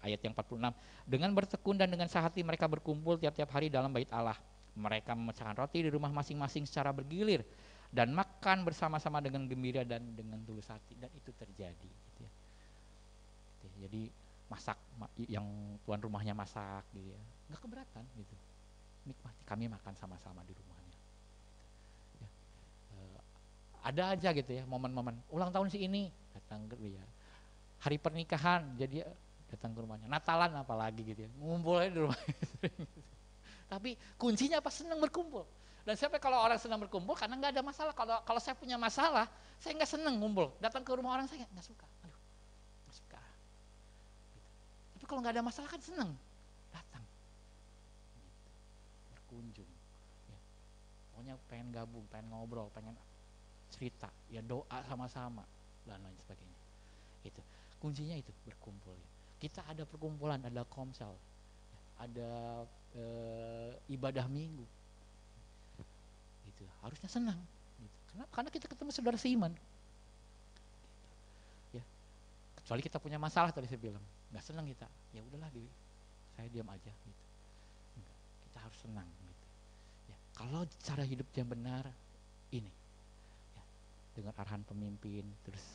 ayat yang 46, dengan bertekun dan dengan sehati mereka berkumpul tiap-tiap hari dalam bait Allah. Mereka memecahkan roti di rumah masing-masing secara bergilir dan makan bersama-sama dengan gembira dan dengan tulus hati, dan itu terjadi gitu ya. Jadi masak, yang tuan rumahnya masak gitu ya, nggak keberatan gitu, nikmati, kami makan sama-sama di rumahnya ya. Ada aja gitu ya momen-momen ulang tahun si ini datang ke dia, hari pernikahan jadi datang ke rumahnya, Natalan apalagi gitu ya, ngumpul aja di rumah. Tapi kuncinya apa? Senang berkumpul. Dan siapa kalau orang senang berkumpul karena nggak ada masalah. Kalau saya punya masalah, saya nggak senang ngumpul, datang ke rumah orang, saya nggak suka. Aduh, nggak suka. Tapi kalau nggak ada masalah kan senang datang, berkunjung. Ya. Pokoknya pengen gabung, pengen ngobrol, pengen cerita, ya doa sama-sama dan lain sebagainya. Itu kuncinya, itu berkumpul. Ya. Kita ada perkumpulan, ada komsel, ada ibadah minggu. Gitu. Harusnya senang. Gitu. Karena kita ketemu saudara seiman. Gitu. Ya. Kecuali kita punya masalah tadi saya bilang, nggak senang kita, ya udahlah saya diam aja. Gitu. Kita harus senang. Gitu. Ya. Kalau cara hidup yang benar ini, ya, dengan arahan pemimpin, terus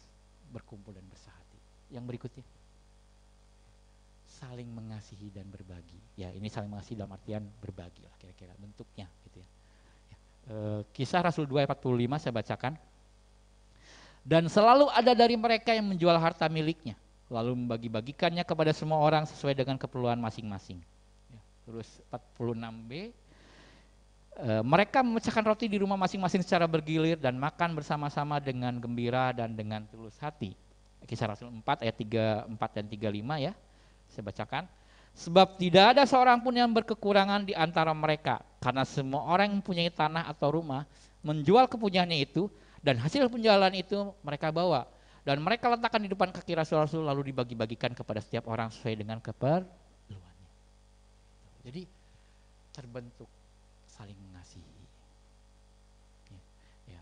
berkumpul dan bersahati. Yang berikutnya, saling mengasihi dan berbagi. Ya, ini saling mengasihi dalam artian berbagi lah kira-kira bentuknya gitu ya. Kisah Rasul 2:45 saya bacakan. Dan selalu ada dari mereka yang menjual harta miliknya, lalu membagi-bagikannya kepada semua orang sesuai dengan keperluan masing-masing. Terus 46b, mereka memecahkan roti di rumah masing-masing secara bergilir dan makan bersama-sama dengan gembira dan dengan tulus hati. Kisah Rasul 4 ayat 34 dan 35 ya, saya bacakan. Sebab tidak ada seorang pun yang berkekurangan di antara mereka, karena semua orang yang mempunyai tanah atau rumah menjual kepunyaannya itu, dan hasil penjualan itu mereka bawa. Dan mereka letakkan di depan kaki Rasul-Rasul lalu dibagi-bagikan kepada setiap orang sesuai dengan keperluannya. Jadi terbentuk saling mengasihi. Ya.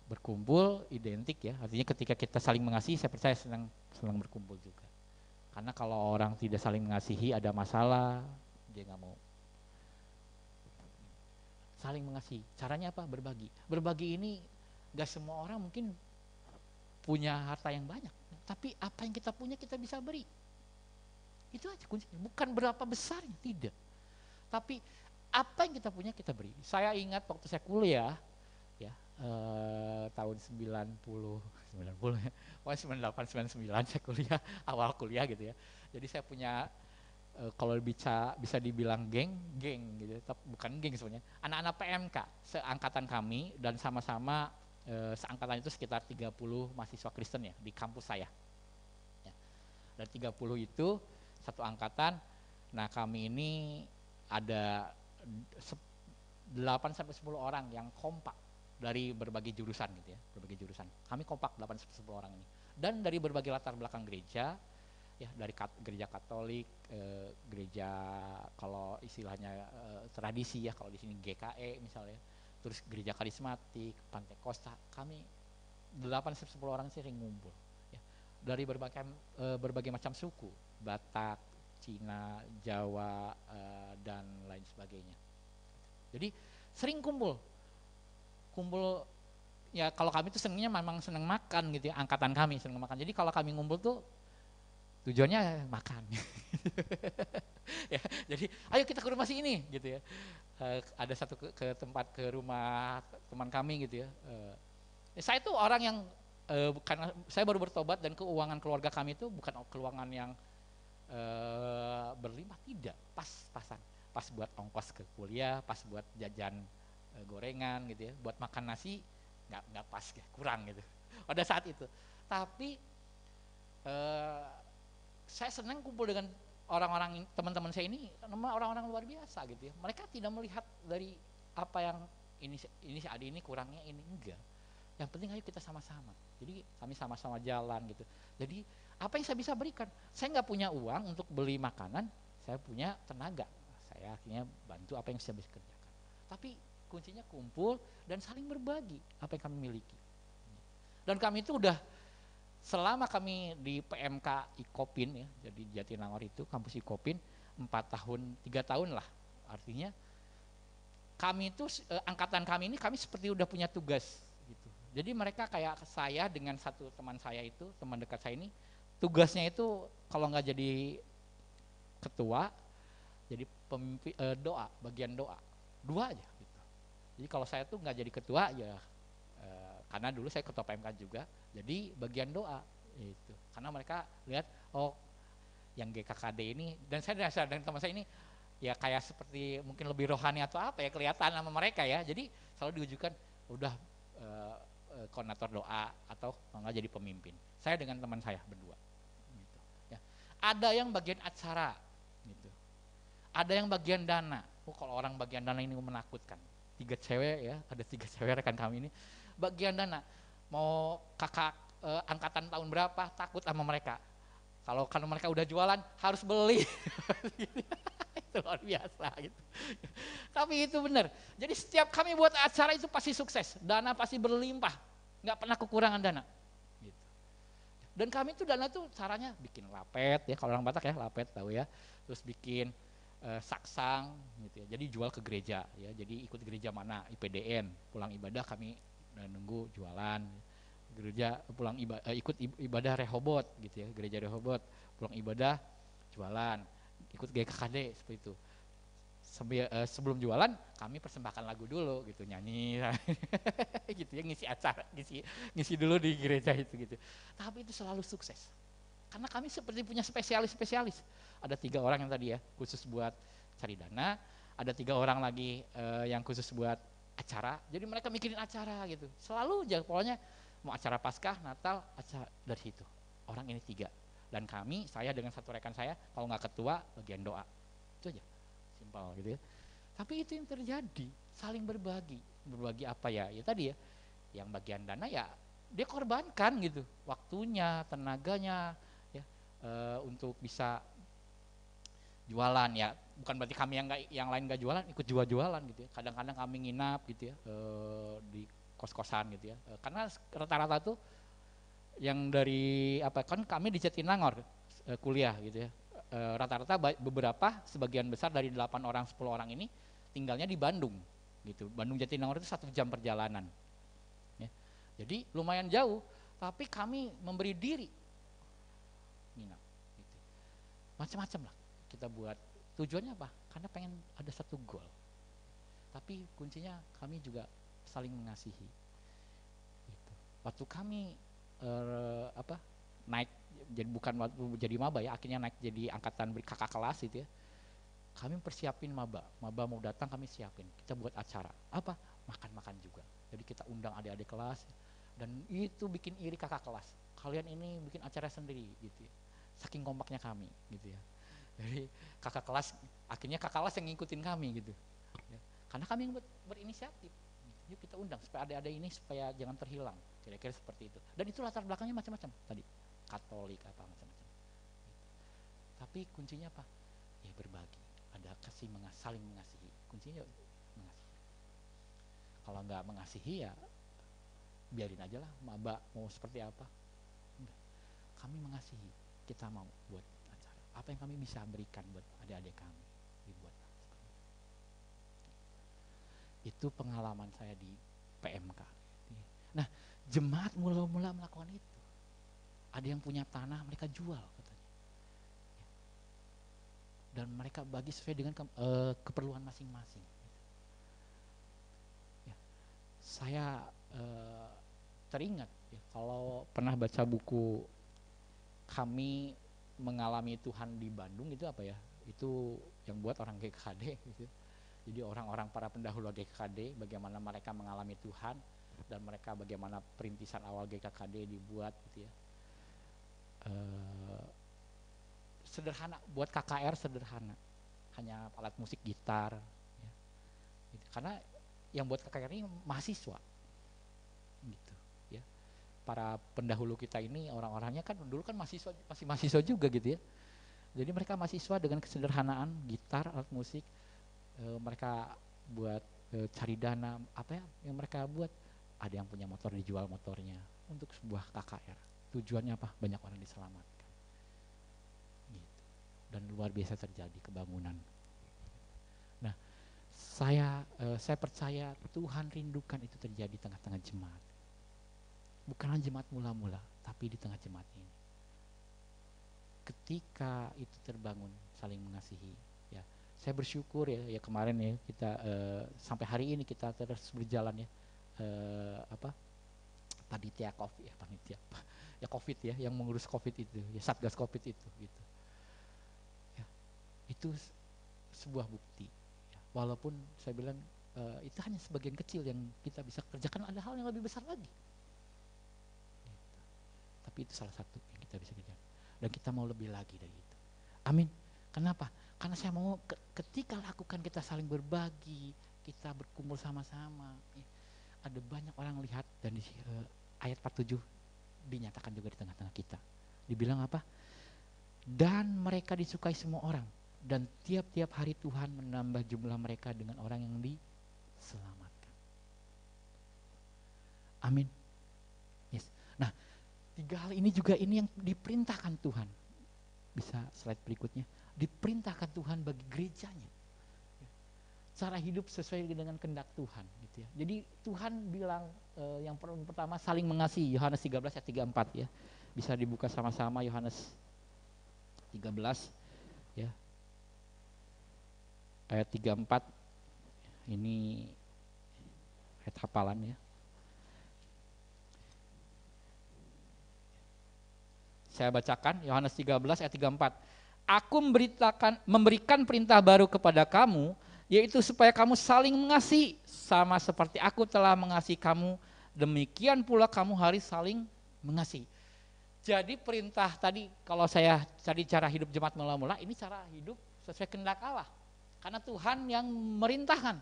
Berkumpul identik ya, artinya ketika kita saling mengasihi saya percaya senang berkumpul juga. Karena kalau orang tidak saling mengasihi ada masalah, dia nggak mau. Saling mengasihi, caranya apa? Berbagi. Berbagi ini gak semua orang mungkin punya harta yang banyak, tapi apa yang kita punya kita bisa beri. Itu aja kuncinya, bukan berapa besarnya, tidak. Tapi apa yang kita punya kita beri. Saya ingat waktu saya kuliah, ya tahun 90 ya, 98, 99 saya kuliah, awal kuliah gitu ya. Jadi saya punya kalau bisa dibilang geng gitu, tapi bukan geng sebenarnya. Anak-anak PMK seangkatan kami dan sama-sama seangkatan itu sekitar 30 mahasiswa Kristen ya di kampus saya. Ya. Dan 30 itu satu angkatan. Nah, kami ini ada 8 sampai 10 orang yang kompak dari berbagai jurusan gitu ya, berbagai jurusan. Kami kompak 8 sampai 10 orang ini. Dan dari berbagai latar belakang gereja, ya dari gereja Katolik, gereja kalau istilahnya tradisi ya, kalau di sini GKE misalnya, terus gereja karismatik, Pantai Kosta, kami 8-10 orang sering ngumpul. Ya. Dari berbagai macam suku, Batak, Cina, Jawa, dan lain sebagainya. Jadi sering kumpul ya kalau kami tuh senangnya memang senang makan gitu ya, angkatan kami senang makan. Jadi kalau kami ngumpul tuh tujuannya makan. Ya, jadi ayo kita ke rumah si ini gitu ya. Ada satu ke rumah teman kami gitu ya. Saya tuh orang yang karena saya baru bertobat dan keuangan keluarga kami itu bukan keuangan yang berlimpah, tidak, pas-pasan. Pas buat ongkos ke kuliah, pas buat jajan gorengan gitu ya, buat makan nasi nggak pas ya, kurang gitu pada saat itu. Tapi saya senang kumpul dengan orang-orang teman-teman saya ini, orang-orang luar biasa gitu ya. Mereka tidak melihat dari apa yang ini si Adi ini kurangnya ini, enggak. Yang penting ayo kita sama-sama. Jadi kami sama-sama jalan gitu. Jadi apa yang saya bisa berikan? Saya nggak punya uang untuk beli makanan, saya punya tenaga. Saya akhirnya bantu apa yang saya bisa kerjakan. Tapi kuncinya kumpul dan saling berbagi apa yang kami miliki. Dan kami itu udah selama kami di PMK Ikopin ya, jadi Jatinangor itu kampus Ikopin 4 tahun, 3 tahun lah. Artinya kami itu angkatan kami ini kami seperti udah punya tugas gitu. Jadi mereka kayak saya dengan satu teman saya itu, teman dekat saya ini, tugasnya itu kalau nggak jadi ketua, jadi pemimpin doa, bagian doa, 2 aja gitu. Jadi kalau saya tuh nggak jadi ketua ya, karena dulu saya ketua PMK juga, jadi bagian doa itu. Karena mereka lihat oh yang GKKD ini, dan saya dan teman saya ini ya kayak seperti mungkin lebih rohani atau apa ya, kelihatan sama mereka ya. Jadi selalu diujukan udah koordinator doa atau nggak jadi pemimpin. Saya dengan teman saya berdua. Gitu. Ya. Ada yang bagian acara, gitu. Ada yang bagian dana. Kalau orang bagian dana ini menakutkan. 3 cewek ya, ada 3 cewek rekan kami ini. Bagian dana, mau kakak angkatan tahun berapa takut sama mereka. Kalau mereka udah jualan harus beli. Itu luar biasa gitu. Tapi itu benar. Jadi setiap kami buat acara itu pasti sukses, dana pasti berlimpah, nggak pernah kekurangan dana. Gitu. Dan kami tuh dana tuh caranya bikin lapet ya, kalau orang Batak ya lapet tahu ya, terus bikin saksang gitu ya. Jadi jual ke gereja ya. Jadi ikut gereja mana, IPDN, pulang ibadah kami nunggu jualan. Gereja pulang ikut ibadah Rehobot gitu ya, gereja Rehobot, pulang ibadah jualan, ikut GKKD seperti itu. Sebelum jualan kami persembahkan lagu dulu gitu, nyanyi gitu ya, ngisi acara, ngisi dulu di gereja itu gitu. Tapi itu selalu sukses karena kami seperti punya spesialis. Ada 3 orang yang tadi ya khusus buat cari dana, ada 3 orang lagi yang khusus buat acara. Jadi mereka mikirin acara gitu, selalu aja pokoknya mau acara Paskah, Natal, acara dari situ. Orang ini 3 dan saya dengan 1 rekan saya, kalau nggak ketua bagian doa, itu aja. Simpel gitu ya. Tapi itu yang terjadi, saling berbagi apa ya? Ya tadi ya, yang bagian dana ya dia korbankan gitu, waktunya, tenaganya ya untuk bisa jualan ya. Bukan berarti kami yang lain nggak jualan ikut jualan gitu ya. Kadang-kadang kami nginap gitu ya di kos-kosan gitu ya. Karena rata-rata tuh yang dari kan kami di Jatinangor kuliah gitu ya. Rata-rata beberapa sebagian besar dari 8 orang 10 orang ini tinggalnya di Bandung gitu. Bandung Jatinangor itu 1 jam perjalanan ya. Jadi lumayan jauh, tapi kami memberi diri nginap gitu. Macam-macam lah kita buat. Tujuannya apa? Karena pengen ada 1 goal. Tapi kuncinya kami juga saling mengasihi gitu. Waktu kami naik, jadi bukan waktu jadi maba ya, akhirnya naik jadi angkatan kakak kelas gitu ya, kami persiapin maba mau datang, kami siapin, kita buat acara apa, makan juga. Jadi kita undang adik-adik kelas dan itu bikin iri kakak kelas, kalian ini bikin acara sendiri gitu ya, saking kompaknya kami gitu ya. Jadi akhirnya kakak kelas yang ngikutin kami gitu ya. Karena kami yang berinisiatif, yuk kita undang supaya adik-adik ini supaya jangan terhilang, kira-kira seperti itu. Dan itu latar belakangnya macam-macam tadi, Katolik apa macam-macam gitu. Tapi kuncinya apa? Ya berbagi, ada saling mengasihi. Kuncinya mengasihi. Kalau nggak mengasihi ya biarin aja lah, maba mau seperti apa. Enggak. Kami mengasihi, kita mau buat acara. Apa yang kami bisa berikan buat adik-adik kami dibuat. Itu pengalaman saya di PMK. Nah, jemaat mula-mula melakukan itu. Ada yang punya tanah, mereka jual katanya. Dan mereka bagi sesuai dengan keperluan masing-masing. Ya. Saya teringat ya, kalau pernah baca buku Kami Mengalami Tuhan di Bandung, itu apa ya? Itu yang buat orang GKKD gitu. Jadi orang-orang para pendahulu GKKD, bagaimana mereka mengalami Tuhan dan mereka bagaimana perintisan awal GKKD dibuat gitu ya. Sederhana, buat KKR sederhana, hanya alat musik gitar ya. Gitu. Karena yang buat KKR ini mahasiswa gitu ya. Para pendahulu kita ini orang-orangnya kan dulu kan masih mahasiswa juga gitu ya. Jadi mereka mahasiswa dengan kesederhanaan gitar, alat musik, mereka buat cari dana, apa ya yang mereka buat, ada yang punya motor dijual motornya untuk sebuah KKR. Tujuannya apa? Banyak orang diselamatkan gitu. Dan luar biasa terjadi kebangunan. Nah, saya percaya Tuhan rindukan itu terjadi di tengah-tengah jemaat. Bukanlah jemaat mula-mula, tapi di tengah jemaat ini. Ketika itu terbangun saling mengasihi ya. Saya bersyukur ya kemarin ya kita sampai hari ini kita terus berjalan ya, panitia COVID ya, yang mengurus COVID itu ya, Satgas COVID itu gitu ya. Itu sebuah bukti ya. Walaupun saya bilang itu hanya sebagian kecil yang kita bisa kerjakan, ada hal yang lebih besar lagi gitu. Tapi itu salah satu yang kita bisa kerjakan dan kita mau lebih lagi dari itu. Amin. Kenapa? Karena saya mau ketika lakukan, kita saling berbagi, kita berkumpul sama-sama ya. Ada banyak orang lihat, dan di ayat 47 dinyatakan juga di tengah-tengah kita. Dibilang apa? Dan mereka disukai semua orang, dan tiap-tiap hari Tuhan menambah jumlah mereka dengan orang yang diselamatkan. Amin. Yes. Nah, 3 hal ini juga ini yang diperintahkan Tuhan. Bisa slide berikutnya. Diperintahkan Tuhan bagi gerejanya. Cara hidup sesuai dengan kehendak Tuhan gitu ya. Jadi Tuhan bilang yang pertama saling mengasihi, Yohanes 13 ayat 34 ya. Bisa dibuka sama-sama Yohanes 13 ya. Ayat 34 ini ayat hafalan ya. Saya bacakan Yohanes 13 ayat 34. Aku memberikan perintah baru kepada kamu, yaitu supaya kamu saling mengasihi, sama seperti aku telah mengasihi kamu, demikian pula kamu harus saling mengasihi. Jadi perintah tadi, kalau saya cari cara hidup jemaat mula-mula, ini cara hidup sesuai kehendak Allah. Karena Tuhan yang merintahkan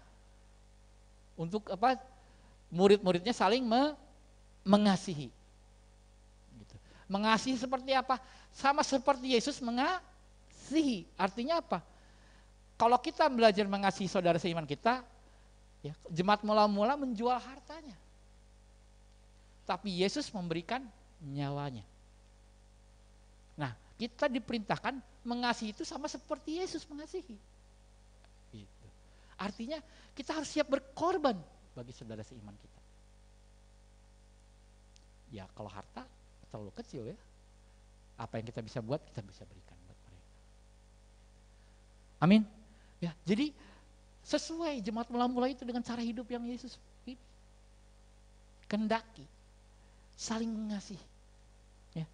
untuk apa? Murid-muridnya saling mengasihi. Gitu. Mengasihi seperti apa? Sama seperti Yesus mengasihi. Artinya apa? Kalau kita belajar mengasihi saudara seiman kita, ya, jemaat mula-mula menjual hartanya. Tapi Yesus memberikan nyawanya. Nah, kita diperintahkan mengasihi itu sama seperti Yesus mengasihi. Gitu. Artinya kita harus siap berkorban bagi saudara seiman kita. Ya kalau harta terlalu kecil ya, apa yang kita bisa buat, kita bisa berikan buat mereka. Amin. Ya, jadi sesuai jemaat mula-mula itu dengan cara hidup yang Yesus kehendaki, saling mengasihi. Ya.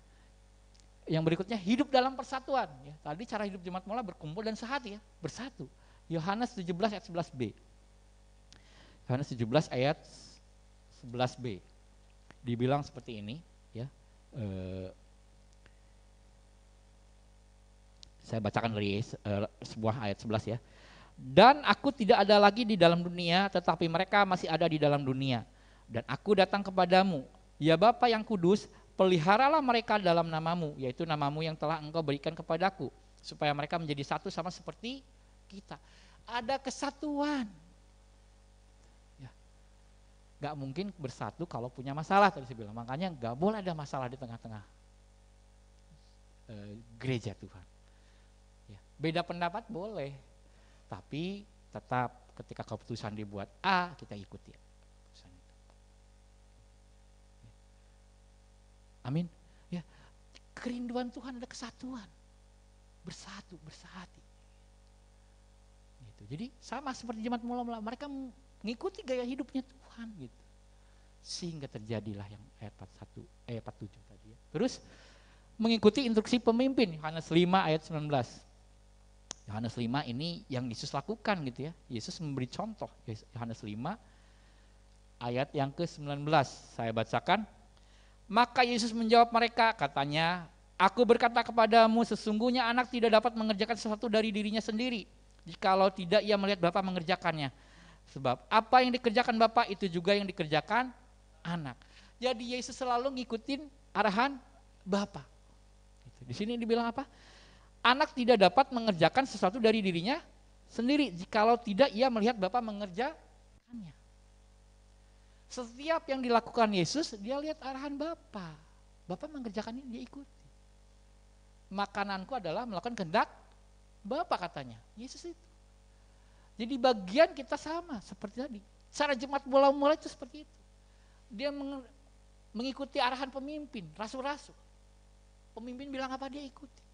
Yang berikutnya hidup dalam persatuan. Ya. Tadi cara hidup jemaat mula berkumpul dan sehati ya, bersatu. Yohanes 17 ayat 11b. Yohanes 17 ayat 11b. Dibilang seperti ini, ya. Saya bacakan dari sebuah ayat 11 ya. Dan aku tidak ada lagi di dalam dunia, tetapi mereka masih ada di dalam dunia. Dan aku datang kepadamu, ya Bapa yang kudus, peliharalah mereka dalam namamu, yaitu namamu yang telah engkau berikan kepadaku, supaya mereka menjadi satu sama seperti kita. Ada kesatuan. Ya. Gak mungkin bersatu kalau punya masalah, tadi saya bilang. Makanya gak boleh ada masalah di tengah-tengah gereja Tuhan. Ya. Beda pendapat boleh. Tapi tetap ketika keputusan dibuat A, kita ikuti keputusan itu. Amin. Ya, kerinduan Tuhan ada kesatuan, bersatu, bersahati. Gitu. Jadi sama seperti jemaat mula-mula, mereka mengikuti gaya hidupnya Tuhan gitu. Sehingga terjadilah yang ayat 47 tadi ya. Terus mengikuti instruksi pemimpin, Yohanes 5 ayat 19. Yohanes 5 ini yang Yesus lakukan gitu ya. Yesus memberi contoh. Yohanes 5 ayat yang ke-19. Saya bacakan. Maka Yesus menjawab mereka, katanya, aku berkata kepadamu, sesungguhnya anak tidak dapat mengerjakan sesuatu dari dirinya sendiri, jikalau tidak ia melihat Bapa mengerjakannya. Sebab apa yang dikerjakan Bapa itu juga yang dikerjakan anak. Jadi Yesus selalu ngikutin arahan Bapa. Di sini dibilang apa? Anak tidak dapat mengerjakan sesuatu dari dirinya sendiri, jikalau tidak ia melihat Bapa mengerjakannya. Setiap yang dilakukan Yesus, dia lihat arahan Bapa. Bapa mengerjakan ini, dia ikuti. Makananku adalah melakukan kehendak Bapa katanya. Yesus itu. Jadi bagian kita sama seperti tadi. Cara jemaat mula-mula itu seperti itu. Dia mengikuti arahan pemimpin, rasul-rasul. Pemimpin bilang apa, dia ikuti.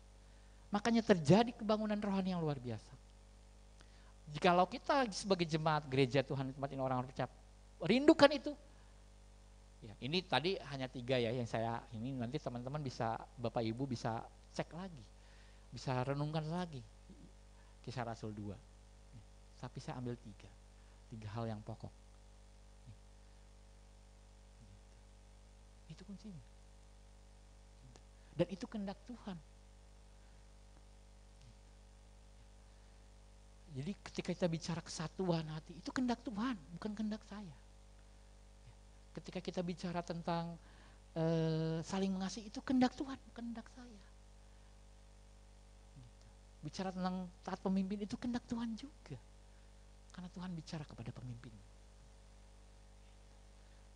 Makanya terjadi kebangunan rohani yang luar biasa. Jikalau kita sebagai jemaat gereja Tuhan, tempat ini orang percaya, rindukan itu. Ya, ini tadi hanya 3 ya yang saya ini, nanti teman-teman bisa, Bapak Ibu bisa cek lagi, bisa renungkan lagi Kisah Rasul 2. Tapi saya ambil 3 hal yang pokok. Itu kuncinya. Dan itu kehendak Tuhan. Jadi ketika kita bicara kesatuan hati, itu kehendak Tuhan, bukan kehendak saya. Ketika kita bicara tentang saling mengasihi, itu kehendak Tuhan, bukan kehendak saya. Bicara tentang taat pemimpin, itu kehendak Tuhan juga. Karena Tuhan bicara kepada pemimpin.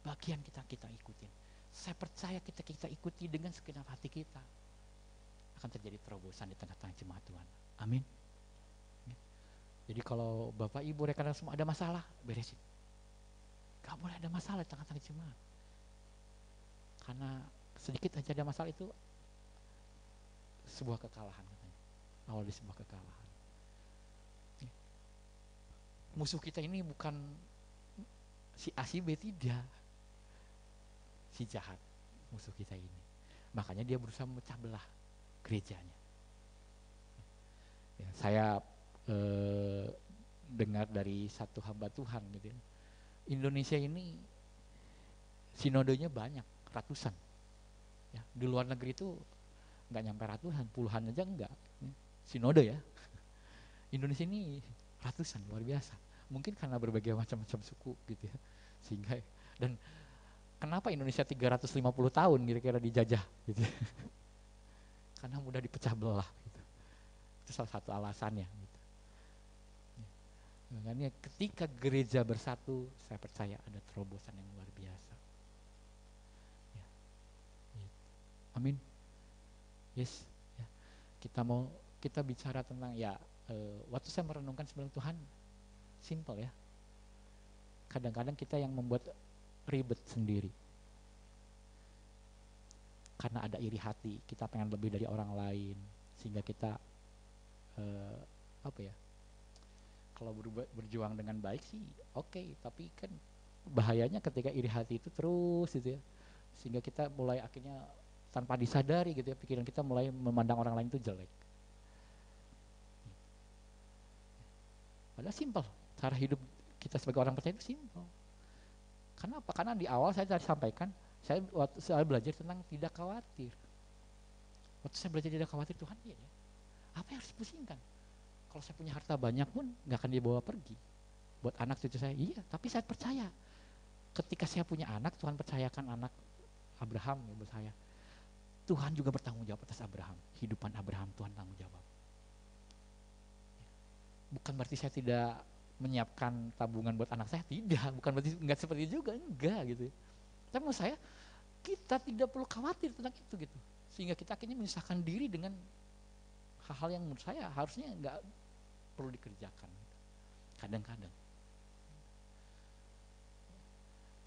Bagian kita ikutin. Saya percaya kita ikuti dengan segenap hati kita. akan terjadi terobosan di tengah-tengah jemaat Tuhan. Amin. Jadi kalau Bapak Ibu rekan semua ada masalah, beresin. Gak boleh ada masalah di tengah-tengah jemaat. Karena sedikit aja ada masalah itu sebuah kekalahan katanya. Awal di sebuah kekalahan. Musuh kita ini bukan si A si B, tidak. Si jahat musuh kita ini. Makanya dia berusaha memecah belah gerejanya. Ya, saya dengar dari satu hamba Tuhan gitu ya. Indonesia ini sinodenya banyak, ratusan. Ya, di luar negeri itu nggak nyampe ratusan, puluhan aja enggak. Sinode ya. Indonesia ini ratusan, luar biasa. Mungkin karena berbagai macam-macam suku gitu ya. Sehingga dan kenapa Indonesia 350 tahun kira-kira dijajah gitu ya. Karena mudah dipecah belah gitu. Itu salah satu alasannya gitu. Makanya ketika gereja bersatu, saya percaya ada terobosan yang luar biasa. Ya. Amin. Yes. Ya. Kita bicara tentang ya waktu saya merenungkan sebenarnya Tuhan simple ya. Kadang-kadang kita yang membuat ribet sendiri. Karena ada iri hati, kita pengen lebih dari orang lain, sehingga kita kalau berjuang dengan baik sih oke, tapi kan bahayanya ketika iri hati itu terus gitu ya, sehingga kita mulai akhirnya tanpa disadari gitu ya, pikiran kita mulai memandang orang lain itu jelek. Padahal simpel, cara hidup kita sebagai orang percaya itu simpel. Kenapa? Karena di awal saya tadi sampaikan, waktu saya belajar tentang tidak khawatir. Waktu saya belajar tidak khawatir, Tuhan ya, apa yang harus dipusingkan? Kalau saya punya harta banyak pun gak akan dibawa pergi. Buat anak cucu saya, iya, tapi saya percaya. Ketika saya punya anak, Tuhan percayakan anak Abraham ya buat saya. Tuhan juga bertanggung jawab atas Abraham. Hidupan Abraham Tuhan tanggung jawab. Bukan berarti saya tidak menyiapkan tabungan buat anak saya, tidak. Bukan berarti enggak seperti itu juga, enggak gitu. Tapi menurut saya, kita tidak perlu khawatir tentang itu gitu. Sehingga kita akhirnya menyusahkan diri dengan hal-hal yang menurut saya harusnya enggak perlu dikerjakan. Kadang-kadang.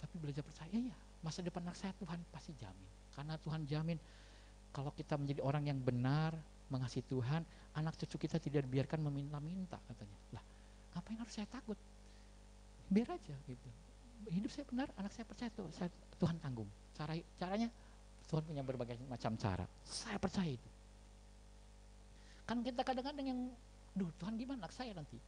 Tapi belajar percaya ya, masa depan anak saya Tuhan pasti jamin. Karena Tuhan jamin kalau kita menjadi orang yang benar, mengasihi Tuhan, anak cucu kita tidak dibiarkan meminta-minta katanya. Lah, ngapain harus saya takut? Biar aja gitu. Hidup saya benar, anak saya percaya Tuhan tanggung. Caranya Tuhan punya berbagai macam cara. Saya percaya itu. Kan kita kadang-kadang yang, Tuhan gimana anak saya nanti?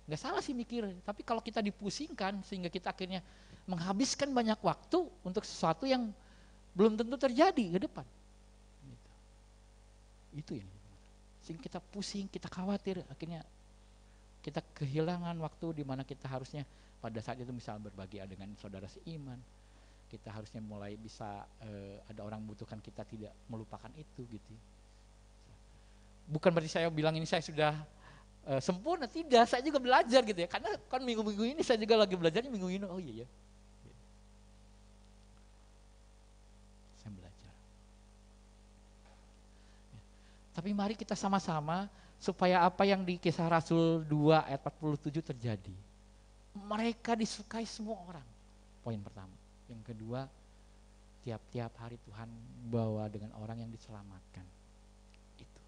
Nggak salah sih mikir, tapi kalau kita dipusingkan sehingga kita akhirnya menghabiskan banyak waktu untuk sesuatu yang belum tentu terjadi ke depan. Gitu. Itu yang sehingga kita pusing, kita khawatir, akhirnya kita kehilangan waktu di mana kita harusnya pada saat itu misalnya berbagi dengan saudara seiman, kita harusnya mulai bisa ada orang membutuhkan, kita tidak melupakan itu gitu. Bukan berarti saya bilang ini saya sudah sempurna, tidak, saya juga belajar gitu ya, karena kan minggu-minggu ini saya juga lagi belajarnya minggu ini, oh iya ya. Saya belajar. Ya. Tapi mari kita sama-sama supaya apa yang di Kisah Rasul 2 ayat 47 terjadi. Mereka disukai semua orang. Poin pertama. Yang kedua, tiap-tiap hari Tuhan bawa dengan orang yang diselamatkan. Itu.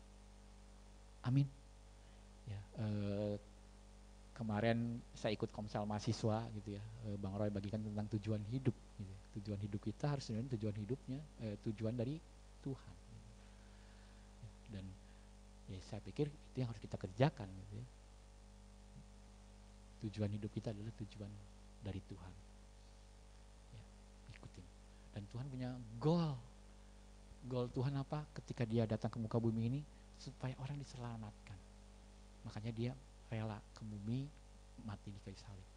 Amin. Ya, kemarin saya ikut komsel mahasiswa gitu ya, Bang Roy bagikan tentang tujuan hidup gitu. Tujuan hidup kita harus dengan tujuan hidupnya tujuan dari Tuhan gitu. Dan ya saya pikir itu yang harus kita kerjakan gitu ya. Tujuan hidup kita adalah tujuan dari Tuhan ya, ikutin. Dan Tuhan punya goal Tuhan apa? Ketika dia datang ke muka bumi ini supaya orang diselamatkan. Makanya dia rela ke bumi, mati di kayu salib.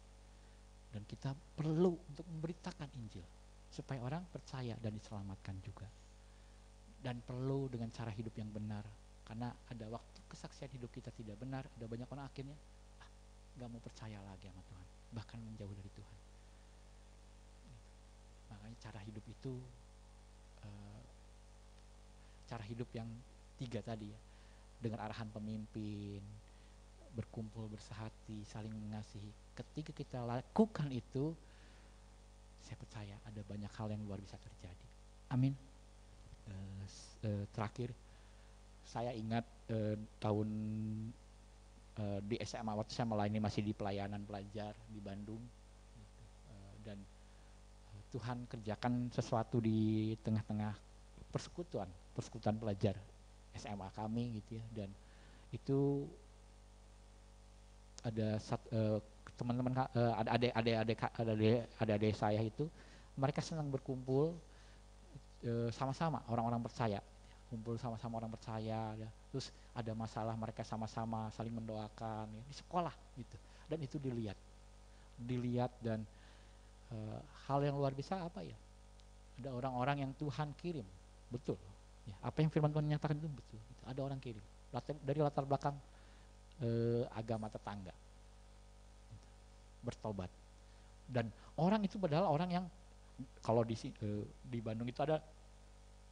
Dan kita perlu untuk memberitakan Injil supaya orang percaya dan diselamatkan juga. Dan perlu dengan cara hidup yang benar, karena ada waktu kesaksian hidup kita tidak benar, ada banyak orang akhirnya gak mau percaya lagi sama Tuhan, bahkan menjauh dari Tuhan. Makanya cara hidup itu cara hidup yang tiga tadi ya, dengan arahan pemimpin, berkumpul bersehati, saling mengasihi. Ketika kita lakukan itu, saya percaya ada banyak hal yang luar biasa terjadi. Amin. Terakhir, saya ingat tahun di SMA waktu saya melayani masih di pelayanan pelajar di Bandung, dan Tuhan kerjakan sesuatu di tengah-tengah persekutuan pelajar SMA kami gitu ya, dan itu ada teman-teman, ada adik-adik saya itu, mereka senang berkumpul sama-sama orang-orang percaya, kumpul sama-sama orang percaya ya. Terus ada masalah mereka sama-sama saling mendoakan ya, di sekolah gitu, dan itu dilihat dan hal yang luar biasa apa ya, ada orang-orang yang Tuhan kirim, betul ya, apa yang firman Tuhan nyatakan itu betul gitu. Ada orang kirim dari latar belakang agama tetangga bertobat, dan orang itu padahal orang yang kalau di Bandung itu ada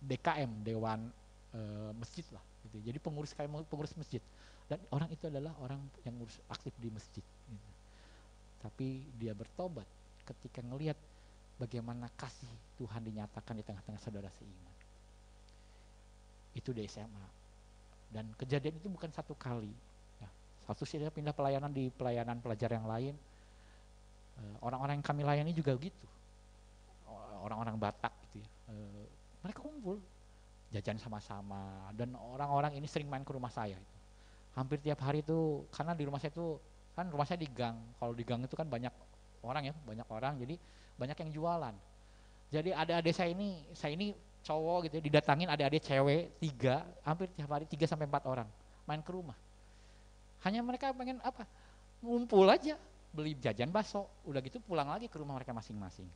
DKM, Dewan Masjid lah gitu. Jadi pengurus masjid, dan orang itu adalah orang yang aktif di masjid gitu. Tapi dia bertobat ketika ngelihat bagaimana kasih Tuhan dinyatakan di tengah-tengah saudara seiman. Itu di SMA, dan kejadian itu bukan satu kali ya. Satu sih dia pindah pelayanan di pelayanan pelajar yang lain, orang-orang yang kami layani juga gitu, orang-orang Batak gitu ya, mereka kumpul jajan sama-sama, dan orang-orang ini sering main ke rumah saya itu. Hampir tiap hari itu, karena di rumah saya itu kan rumah saya di gang, kalau di gang itu kan banyak orang, jadi banyak yang jualan. Jadi adik-adik saya ini cowok gitu ya, didatangin adik-adik cewek 3, hampir tiap hari 3-4 orang main ke rumah. Hanya mereka pengen apa? Ngumpul aja, beli jajan bakso, udah gitu pulang lagi ke rumah mereka masing-masing.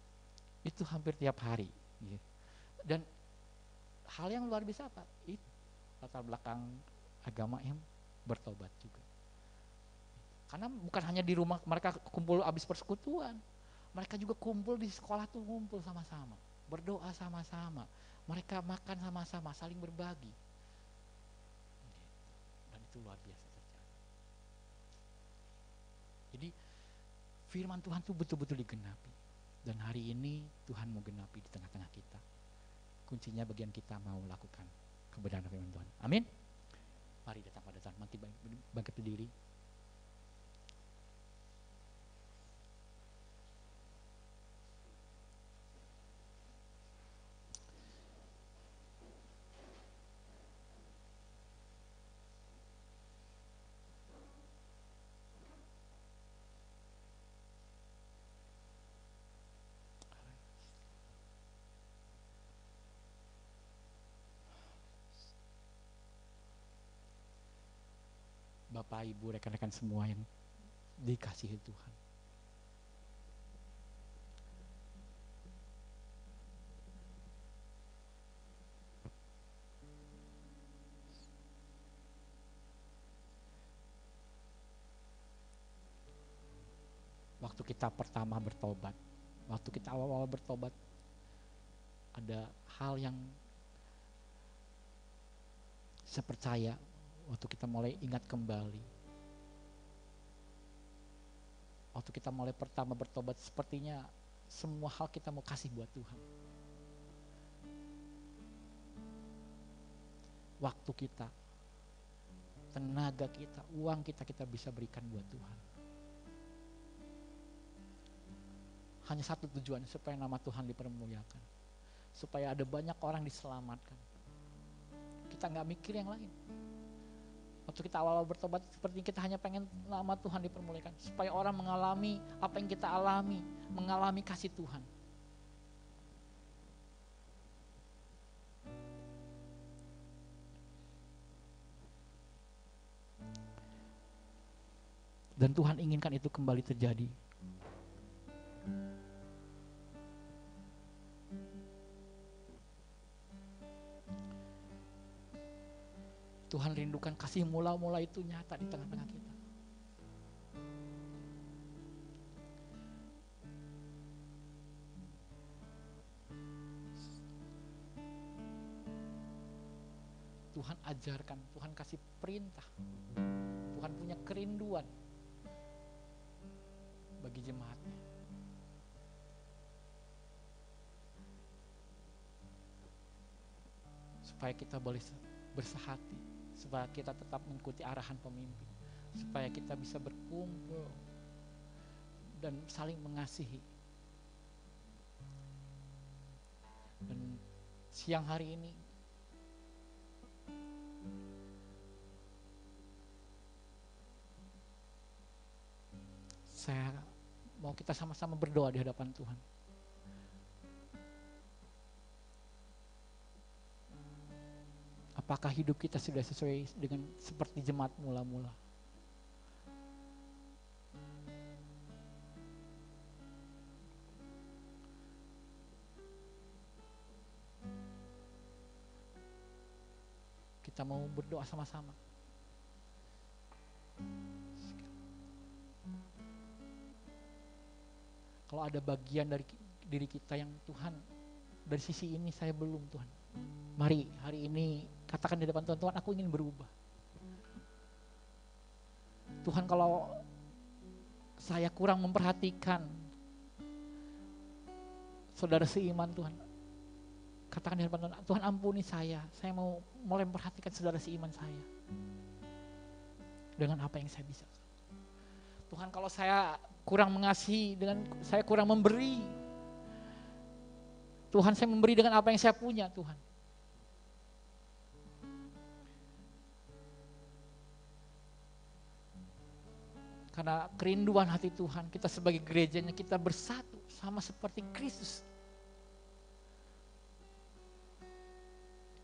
Itu hampir tiap hari gitu. Dan hal yang luar biasa apa? Itu latar belakang agama yang bertobat juga. Karena bukan hanya di rumah mereka kumpul habis persekutuan, mereka juga kumpul di sekolah tuh, ngumpul sama-sama, berdoa sama-sama, mereka makan sama-sama, saling berbagi. Dan itu luar biasa terjadi. Jadi firman Tuhan tuh betul-betul digenapi. Dan hari ini Tuhan mau genapi di tengah-tengah kita. Kuncinya bagian kita mau lakukan kebenaran firman Tuhan. Amin. Mari datang pada Tuhan. Bangkit berdiri. Bapak, Ibu, rekan-rekan semua yang dikasihi Tuhan. Waktu kita pertama bertobat, waktu kita awal-awal bertobat, ada hal yang saya percaya waktu kita mulai ingat kembali, waktu kita mulai pertama bertobat, sepertinya semua hal kita mau kasih buat Tuhan. Waktu kita, tenaga kita, uang kita bisa berikan buat Tuhan. Hanya satu tujuan, supaya nama Tuhan dipermuliakan, supaya ada banyak orang diselamatkan. Kita gak mikir yang lain. Waktu kita awal-awal bertobat, seperti kita hanya pengen nama Tuhan dipermuliakan, supaya orang mengalami apa yang kita alami, mengalami kasih Tuhan. Dan Tuhan inginkan itu kembali terjadi. Tuhan rindukan kasih mula-mula itu nyata di tengah-tengah kita. Tuhan ajarkan, Tuhan kasih perintah. Tuhan punya kerinduan bagi jemaatnya. Supaya kita boleh bersehati, supaya kita tetap mengikuti arahan pemimpin, supaya kita bisa berkumpul dan saling mengasihi. Dan siang hari ini saya mau kita sama-sama berdoa di hadapan Tuhan. Apakah hidup kita sudah sesuai dengan seperti jemaat mula-mula? Kita mau berdoa sama-sama. Kalau ada bagian dari diri kita yang Tuhan, dari sisi ini saya belum, Tuhan. Mari hari ini katakan di depan Tuhan, Tuhan aku ingin berubah. Tuhan, kalau saya kurang memperhatikan saudara seiman, Tuhan, katakan di hadapan Tuhan, Tuhan ampuni saya mau mulai memperhatikan saudara seiman saya dengan apa yang saya bisa. Tuhan, kalau saya kurang mengasihi, dengan saya kurang memberi, Tuhan, saya memberi dengan apa yang saya punya, Tuhan. Karena kerinduan hati Tuhan, kita sebagai gerejanya, kita bersatu sama seperti Kristus.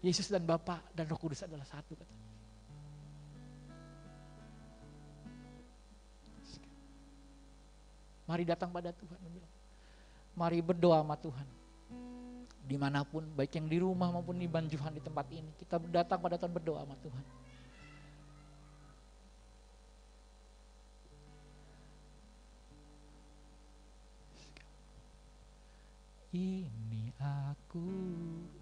Yesus dan Bapa dan Roh Kudus adalah satu, katanya. Mari datang pada Tuhan. Mari berdoa sama Tuhan. Dimanapun, baik yang di rumah maupun di Banjuhan di tempat ini, kita datang pada Tuhan, berdoa sama Tuhan. Ini aku,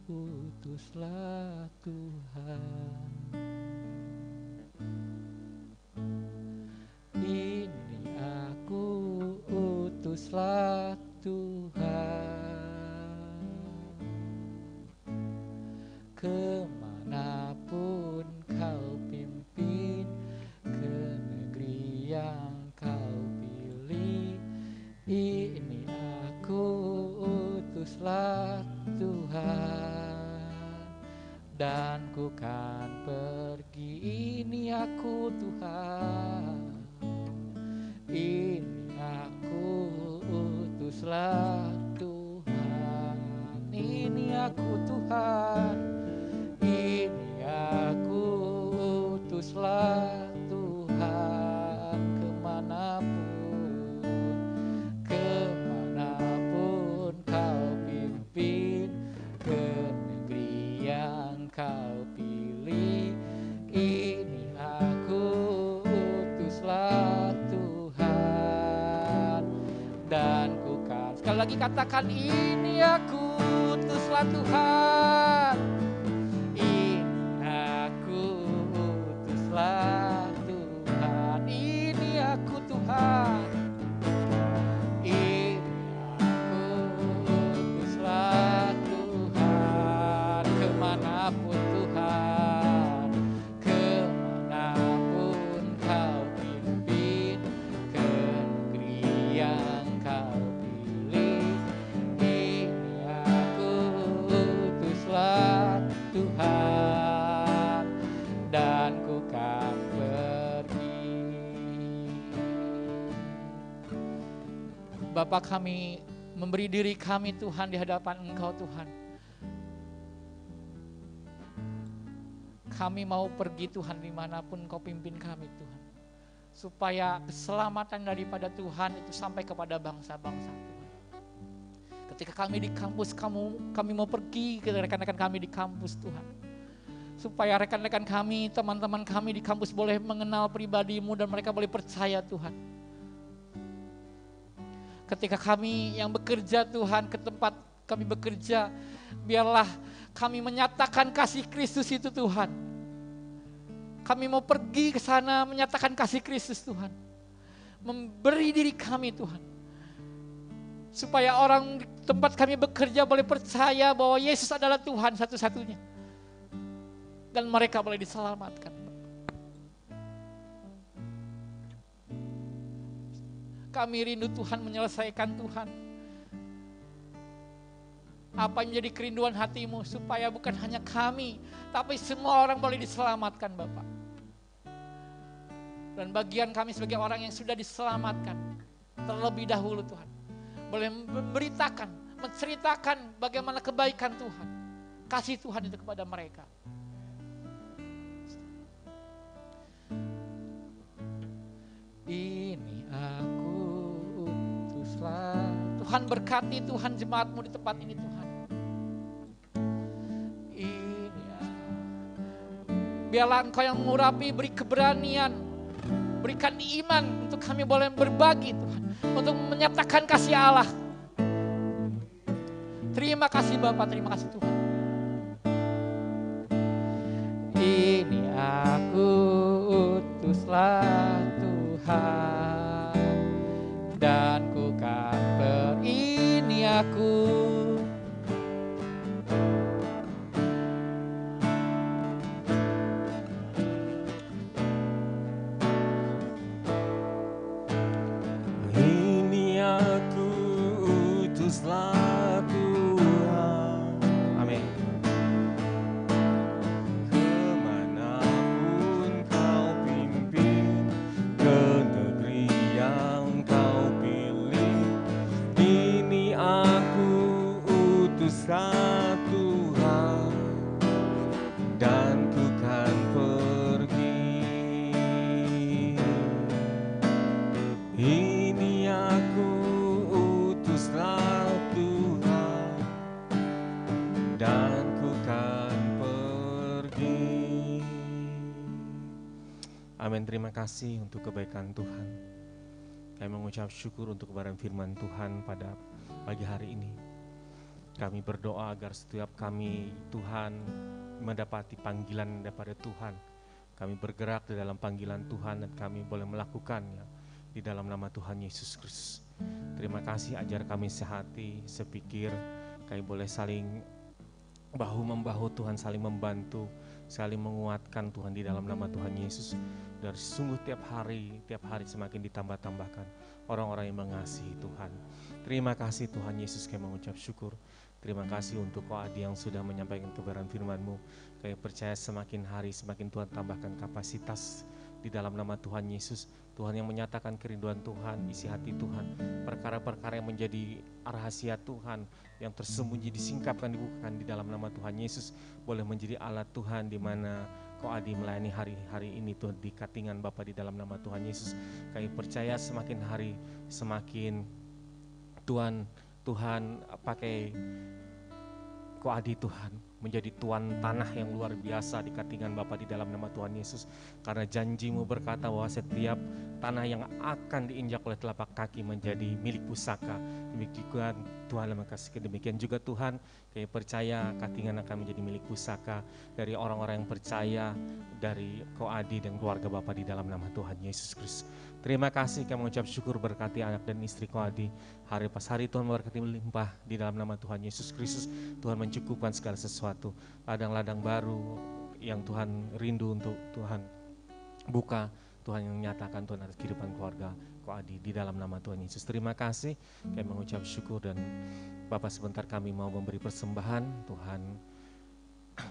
utuslah Tuhan. Ini aku, utuslah Tuhan. Kemanapun kau pimpin, ke negeri yang kau pilih, ini aku, utuslah Tuhan. Dan ku kan pergi, ini aku Tuhan. Ini aku, utuslah Tuhan. Ini aku Tuhan. Ini aku, utuslah Tuhan. Kemanapun kau pimpin, ke negeri yang kau pilih, ini aku, utuslah Tuhan. Dan ku kan, sekali lagi katakan, ini aku, utuslah Tuhan. Ini aku, utuslah Tuhan. Ini aku Tuhan. Ini aku, utuslah Tuhan. Kemanapun Tuhan, kemanapun kau pimpin, ke negeri yang kau pilih, ini aku, utuslah Tuhan. Dan ku kan pergi. Bapa, kami memberi diri kami Tuhan di hadapan Engkau Tuhan. Kami mau pergi Tuhan dimanapun Engkau pimpin kami Tuhan. Supaya keselamatan daripada Tuhan itu sampai kepada bangsa-bangsa Tuhan. Ketika kami di kampus, kami mau pergi ke rekan-rekan kami di kampus Tuhan. Supaya rekan-rekan kami, teman-teman kami di kampus boleh mengenal pribadi-Mu dan mereka boleh percaya Tuhan. Ketika kami yang bekerja Tuhan, ke tempat kami bekerja, biarlah kami menyatakan kasih Kristus itu Tuhan. Kami mau pergi ke sana menyatakan kasih Kristus Tuhan. Memberi diri kami Tuhan. Supaya orang di tempat kami bekerja boleh percaya bahwa Yesus adalah Tuhan satu-satunya. Dan mereka boleh diselamatkan. Kami rindu Tuhan menyelesaikan Tuhan. Apa yang menjadi kerinduan hatimu supaya bukan hanya kami, tapi semua orang boleh diselamatkan Bapak. Dan bagian kami sebagai orang yang sudah diselamatkan terlebih dahulu Tuhan, boleh memberitakan, menceritakan bagaimana kebaikan Tuhan, kasih Tuhan itu kepada mereka. Ini aku utuslah. Tuhan berkati Tuhan jemaat-Mu di tempat ini Tuhan. Ini biarlah Engkau yang mengurapi, beri keberanian, berikan iman untuk kami boleh berbagi Tuhan, untuk menyatakan kasih Allah. Terima kasih Bapak, terima kasih Tuhan. Ini aku utuslah Tuhan, dan ku kan ini aku. Ini aku utuslah Tuhan. Amin. Kemanapun kau pimpin, ke negeri yang kau pilih, ini aku utuslah Tuhan, dan ku kan pergi. Ini aku utuslah Tuhan, dan ku kan pergi. Amin. Terima kasih untuk kebaikan Tuhan. Kami mengucap syukur untuk kebenaran firman Tuhan pada pagi hari ini. Kami berdoa agar setiap kami Tuhan mendapati panggilan daripada Tuhan. Kami bergerak di dalam panggilan Tuhan dan kami boleh melakukannya di dalam nama Tuhan Yesus Kristus. Terima kasih, ajar kami sehati, sepikir, kami boleh saling bahu-membahu Tuhan, saling membantu, saling menguatkan Tuhan di dalam nama Tuhan Yesus. Dan sungguh tiap hari semakin ditambah-tambahkan orang-orang yang mengasihi Tuhan. Terima kasih Tuhan Yesus, kami mengucap syukur. Terima kasih untuk Kau Adi yang sudah menyampaikan kebenaran firman-Mu. Kami percaya semakin hari semakin Tuhan tambahkan kapasitas di dalam nama Tuhan Yesus. Tuhan yang menyatakan kerinduan Tuhan, isi hati Tuhan, perkara-perkara yang menjadi rahasia Tuhan yang tersembunyi disingkapkan, dibukakan di dalam nama Tuhan Yesus, boleh menjadi alat Tuhan di mana Kau Adi melayani hari-hari ini Tuhan di Katingan Bapa di dalam nama Tuhan Yesus. Kami percaya semakin hari semakin Tuhan pakai Kau Adi Tuhan menjadi tuan tanah yang luar biasa di Katingan Bapa di dalam nama Tuhan Yesus. Karena janji-Mu berkata bahwa setiap tanah yang akan diinjak oleh telapak kaki menjadi milik pusaka. Demikian Tuhan mengasihi, demikian juga Tuhan kami percaya Katingan akan menjadi milik pusaka dari orang-orang yang percaya, dari Kau Adi dan keluarga Bapa di dalam nama Tuhan Yesus Kristus. Terima kasih, kami mengucap syukur berkati anak dan istri Kau Adi. Hari pas hari Tuhan memberkati melimpah di dalam nama Tuhan Yesus Kristus. Tuhan mencukupkan segala sesuatu. Ladang-ladang baru yang Tuhan rindu untuk Tuhan buka. Tuhan yang menyatakan Tuhan atas kehidupan keluarga Kau Adi di dalam nama Tuhan Yesus. Terima kasih, kami mengucap syukur dan Bapak sebentar kami mau memberi persembahan. Tuhan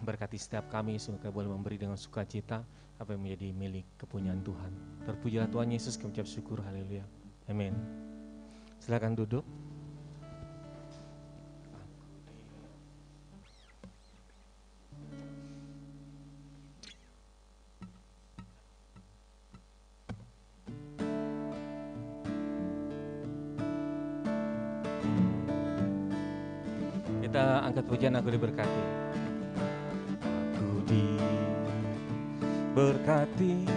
berkati setiap kami sehingga boleh memberi dengan sukacita apa yang menjadi milik kepunyaan Tuhan. Terpujilah Tuhan Yesus, kami ucap syukur, haleluya, amin. Silakan duduk. Kita angkat pujian, Aku Diberkati. Aku diberkati,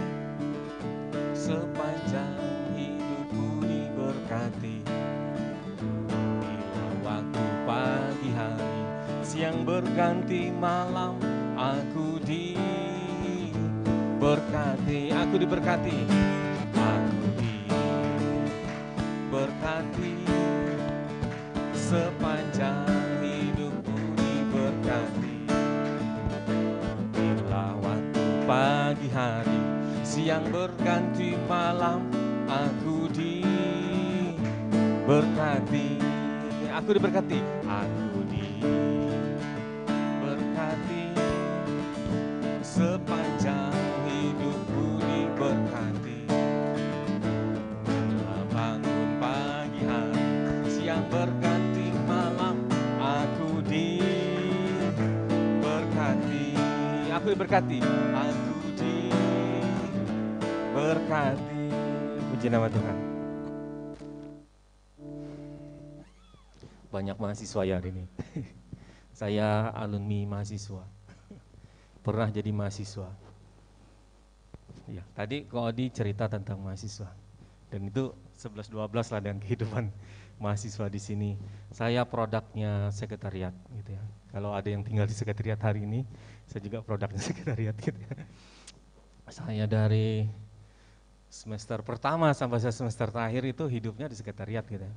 sepanjang hidupku diberkati. Bila waktu pagi hari, siang berganti malam, aku Berkati, aku diberkati. Aku diberkati. Sepanjang hidupku diberkati. Bila waktu pagi hari, siang berganti malam, aku diberkati. Aku diberkati. Aku diberkati. Sepanjang hidupku diberkati. Bila bangun pagi hari, siang berganti malam, aku diberkati. Aku diberkati. Aku diberkati. Puji nama Tuhan. Banyak mahasiswa ya hari ini. Saya alumni mahasiswa. Pernah jadi mahasiswa. Ya, tadi Ko Odi cerita tentang mahasiswa. Dan itu 11-12 lah dengan kehidupan mahasiswa di sini. Saya produknya sekretariat gitu ya. Kalau ada yang tinggal di sekretariat hari ini, saya juga produknya sekretariat gitu ya. Saya dari semester pertama sampai semester terakhir itu hidupnya di sekretariat gitu ya.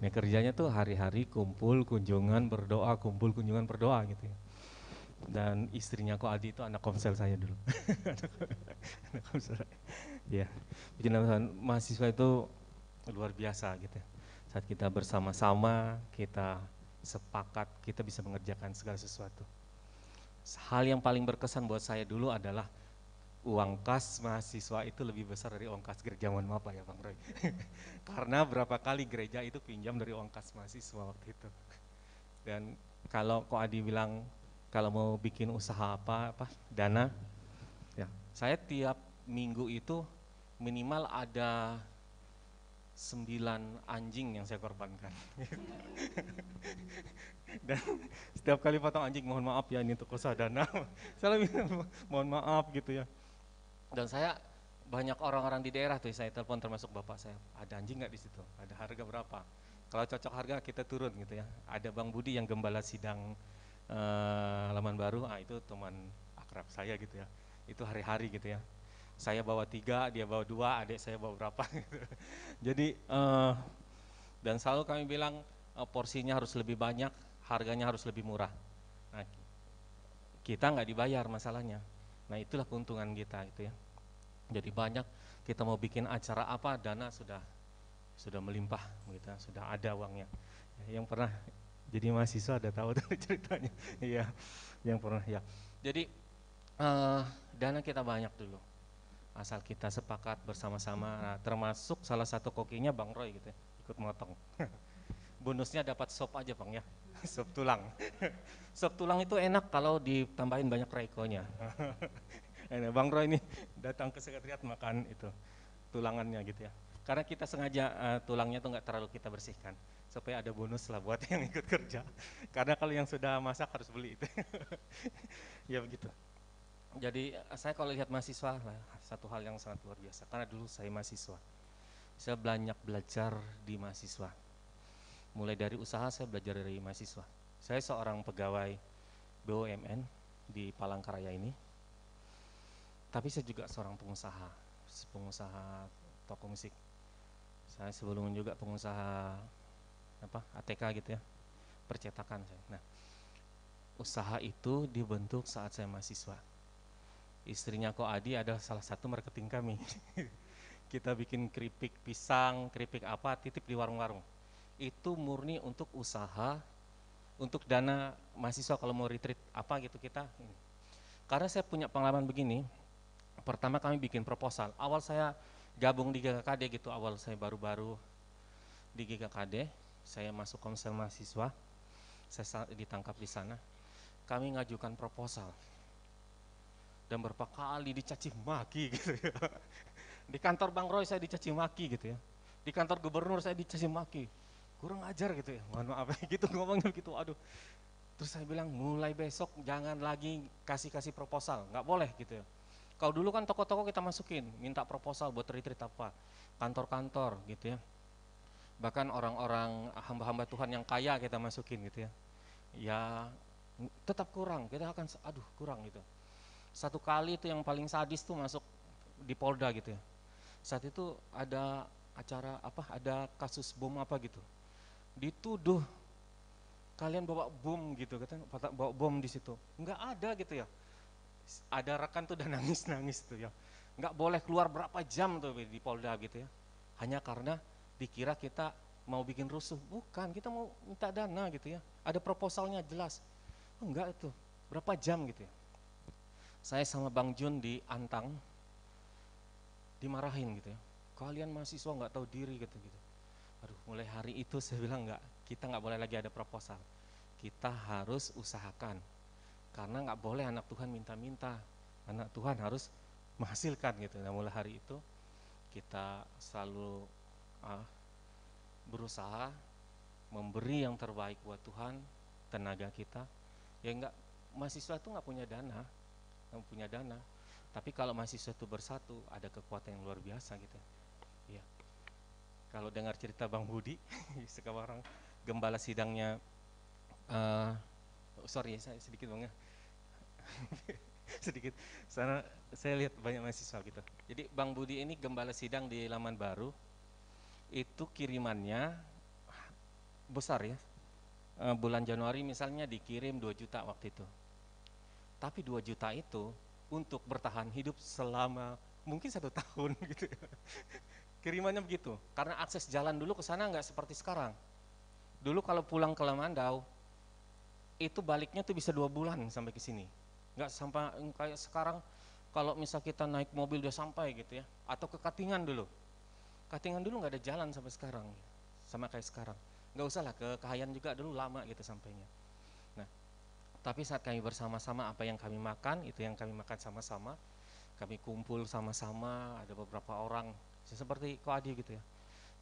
Nah, kerjanya tuh hari-hari kumpul, kunjungan, berdoa, kumpul, kunjungan, berdoa gitu ya. Dan istrinya Ko Adi itu anak komsel saya dulu. Anak komsel. Ya, puji nama Tuhan, mahasiswa itu luar biasa gitu ya. Saat kita bersama-sama, kita sepakat, kita bisa mengerjakan segala sesuatu. Hal yang paling berkesan buat saya dulu adalah uang kas mahasiswa itu lebih besar dari uang kas gereja. Mohon maaf lah ya Bang Roy. Karena berapa kali gereja itu pinjam dari uang kas mahasiswa waktu itu. Dan kalau Ko Adi bilang kalau mau bikin usaha apa dana, ya saya tiap minggu itu minimal ada 9 anjing yang saya korbankan. Dan setiap kali potong anjing, mohon maaf ya ini untuk usaha dana, saya lebih mohon maaf gitu ya. Dan saya banyak orang-orang di daerah tuh saya telepon, termasuk bapak saya, ada anjing nggak di situ, ada harga berapa, kalau cocok harga kita turun gitu ya. Ada Bang Budi yang gembala sidang Laman Baru, itu teman akrab saya gitu ya, itu hari-hari gitu ya. Saya bawa 3, dia bawa 2, adik saya bawa berapa gitu. Jadi dan selalu kami bilang porsinya harus lebih banyak, harganya harus lebih murah. Nah, kita nggak dibayar masalahnya. Nah, itulah keuntungan kita gitu ya. Jadi banyak, kita mau bikin acara apa, dana sudah melimpah gitu, sudah ada uangnya. Yang pernah jadi mahasiswa ada tahu tuh ceritanya. Iya, yang pernah ya. Jadi dana kita banyak dulu, asal kita sepakat bersama-sama. Nah, termasuk salah satu kokinya Bang Roy gitu ya, ikut motong. Bonusnya dapat sop aja Bang ya, sop tulang. Sop tulang itu enak kalau ditambahin banyak reikonya. Bang Roy ini datang ke sekretariat makan itu tulangannya gitu ya. Karena kita sengaja tulangnya tuh nggak terlalu kita bersihkan supaya ada bonus lah buat yang ikut kerja. Karena kalau yang sudah masak harus beli itu. Ya begitu. Jadi saya kalau lihat mahasiswa lah, satu hal yang sangat luar biasa. Karena dulu saya mahasiswa, saya banyak belajar di mahasiswa. Mulai dari usaha saya belajar dari mahasiswa. Saya seorang pegawai BUMN di Palangkaraya ini. Tapi saya juga seorang pengusaha toko musik. Saya sebelumnya juga pengusaha ATK gitu ya, percetakan saya. Nah, usaha itu dibentuk saat saya mahasiswa. Istrinya Ko Adi adalah salah satu marketing kami. Kita bikin keripik pisang, keripik apa, titip di warung-warung. Itu murni untuk usaha, untuk dana mahasiswa kalau mau retreat apa gitu kita. Karena saya punya pengalaman begini. Pertama kami bikin proposal. Awal saya gabung di GKKD gitu, awal saya baru-baru di GKKD, saya masuk komsel mahasiswa, saya ditangkap di sana. Kami ngajukan proposal dan berapa kali dicaci maki gitu ya. Di kantor Bang Roy saya dicaci maki gitu ya. Di kantor gubernur saya dicaci maki. Kurang ajar gitu ya. Mohon maaf gitu ngomongnya gitu. Aduh. Terus saya bilang mulai besok jangan lagi kasih proposal, nggak boleh gitu ya. Kalau dulu kan toko-toko kita masukin, minta proposal buat retreat apa, kantor-kantor gitu ya. Bahkan orang-orang hamba-hamba Tuhan yang kaya kita masukin gitu ya. Ya tetap kurang, kita akan kurang gitu. Satu kali itu yang paling sadis tuh masuk di Polda gitu ya. Saat itu ada acara apa, ada kasus bom apa gitu. Dituduh kalian bawa bom gitu, katanya bawa bom di situ. Nggak ada gitu ya. Ada rekan tuh udah nangis-nangis tuh ya. Nggak boleh keluar berapa jam tuh di Polda gitu ya. Hanya karena dikira kita mau bikin rusuh. Bukan, kita mau minta dana gitu ya. Ada proposalnya jelas. Oh, enggak itu, berapa jam gitu ya. Saya sama Bang Jun di Antang dimarahin gitu ya. Kalian mahasiswa nggak tahu diri gitu. Aduh, mulai hari itu saya bilang kita nggak boleh lagi ada proposal. Kita harus usahakan. Karena nggak boleh anak Tuhan minta-minta. Anak Tuhan harus menghasilkan gitu. Nah, mulai hari itu kita selalu berusaha memberi yang terbaik buat Tuhan, tenaga kita. Ya enggak, mahasiswa itu nggak punya dana, tapi kalau mahasiswa itu bersatu ada kekuatan yang luar biasa gitu ya. Kalau dengar cerita Bang Budi sekarang gembala sidangnya sorry saya sedikit Bang ya. Sedikit, karena saya lihat banyak mahasiswa gitu. Jadi Bang Budi ini gembala sidang di Laman Baru, itu kirimannya besar ya. Bulan Januari misalnya dikirim 2 juta waktu itu. Tapi 2 juta itu untuk bertahan hidup selama mungkin 1 tahun gitu ya. Kirimannya begitu, karena akses jalan dulu ke sana nggak seperti sekarang. Dulu kalau pulang ke Lamandau, itu baliknya tuh bisa 2 bulan sampai ke sini. Nggak sampai kayak sekarang, kalau misal kita naik mobil udah sampai gitu ya. Atau ke Katingan dulu. Katingan dulu nggak ada jalan sampai sekarang, sama kayak sekarang. Nggak usah lah, ke Kahayan juga dulu lama gitu sampainya. Nah, tapi saat kami bersama-sama, apa yang kami makan, itu yang kami makan sama-sama. Kami kumpul sama-sama, ada beberapa orang, seperti Ko Adi gitu ya.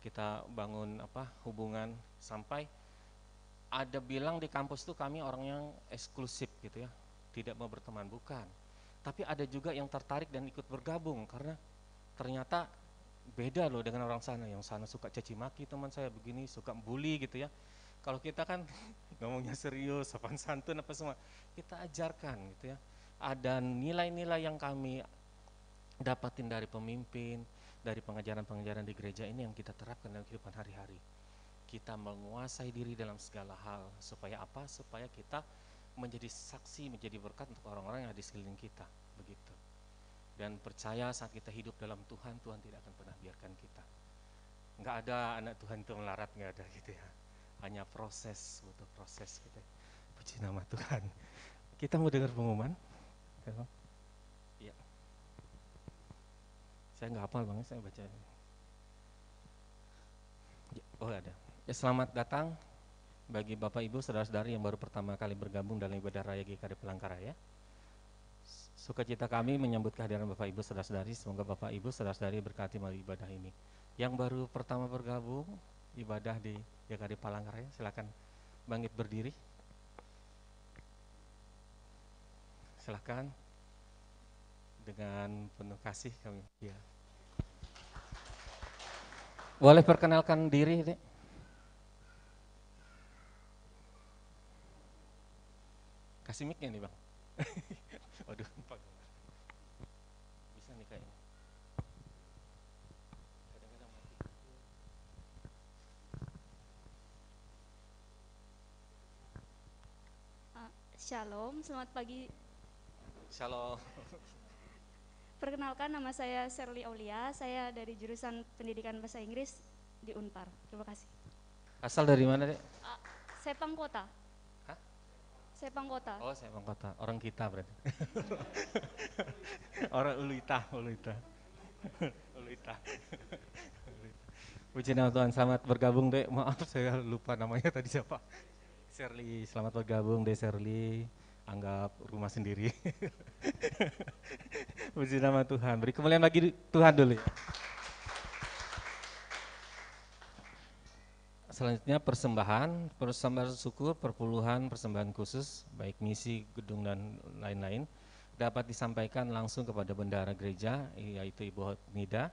Kita bangun hubungan sampai ada bilang di kampus tuh kami orang yang eksklusif gitu ya, tidak mau berteman, bukan. Tapi ada juga yang tertarik dan ikut bergabung karena ternyata beda loh dengan orang sana. Yang sana suka caci maki teman saya begini, suka bully gitu ya. Kalau kita kan ngomongnya serius, sopan santun apa semua, kita ajarkan gitu ya. Ada nilai-nilai yang kami dapatin dari pemimpin, dari pengajaran-pengajaran di gereja ini yang kita terapkan dalam kehidupan hari-hari. Kita menguasai diri dalam segala hal, supaya apa? Supaya kita menjadi saksi, menjadi berkat untuk orang-orang yang ada di sekeliling kita, begitu. Dan percaya saat kita hidup dalam Tuhan, Tuhan tidak akan pernah biarkan kita. Nggak ada anak Tuhan itu melarat, nggak ada gitu ya. Hanya proses, butuh proses gitu. Puji nama Tuhan. Kita mau dengar pengumuman? Iya. Saya nggak hafal banget, saya baca. Ya, oh ada. Ya, selamat datang bagi Bapak Ibu saudara-saudari yang baru pertama kali bergabung dalam ibadah Raya GKD Palangkaraya. Sukacita kami menyambut kehadiran Bapak Ibu saudara-saudari. Semoga Bapak Ibu saudara-saudari berkati melalui ibadah ini. Yang baru pertama bergabung ibadah di GKD Palangkaraya, silakan bangkit berdiri. Silakan dengan penuh kasih kami. Ya. Boleh perkenalkan diri, Dek? Kasih mic-nya nih, Bang. Waduh, bisa nih kayaknya. Kadang-kadang mati. Shalom, selamat pagi. Shalom. Perkenalkan, nama saya Sherly Aulia, saya dari jurusan Pendidikan Bahasa Inggris di Unpar. Terima kasih. Asal dari mana, Dek? Sepang Kota. Hah? Sepang Kota. Oh, Sepang Kota. Orang kita berarti. Orang Uluita. Puji nama Tuhan, selamat bergabung, Dek. Maaf saya lupa namanya tadi siapa. Sherly, selamat bergabung, Dek Sherly. Anggap rumah sendiri. Puji nama Tuhan. Beri kemuliaan bagi Tuhan dulu. Selanjutnya persembahan syukur, perpuluhan, persembahan khusus, baik misi, gedung dan lain-lain, dapat disampaikan langsung kepada bendahara gereja, yaitu Ibu Hotnida,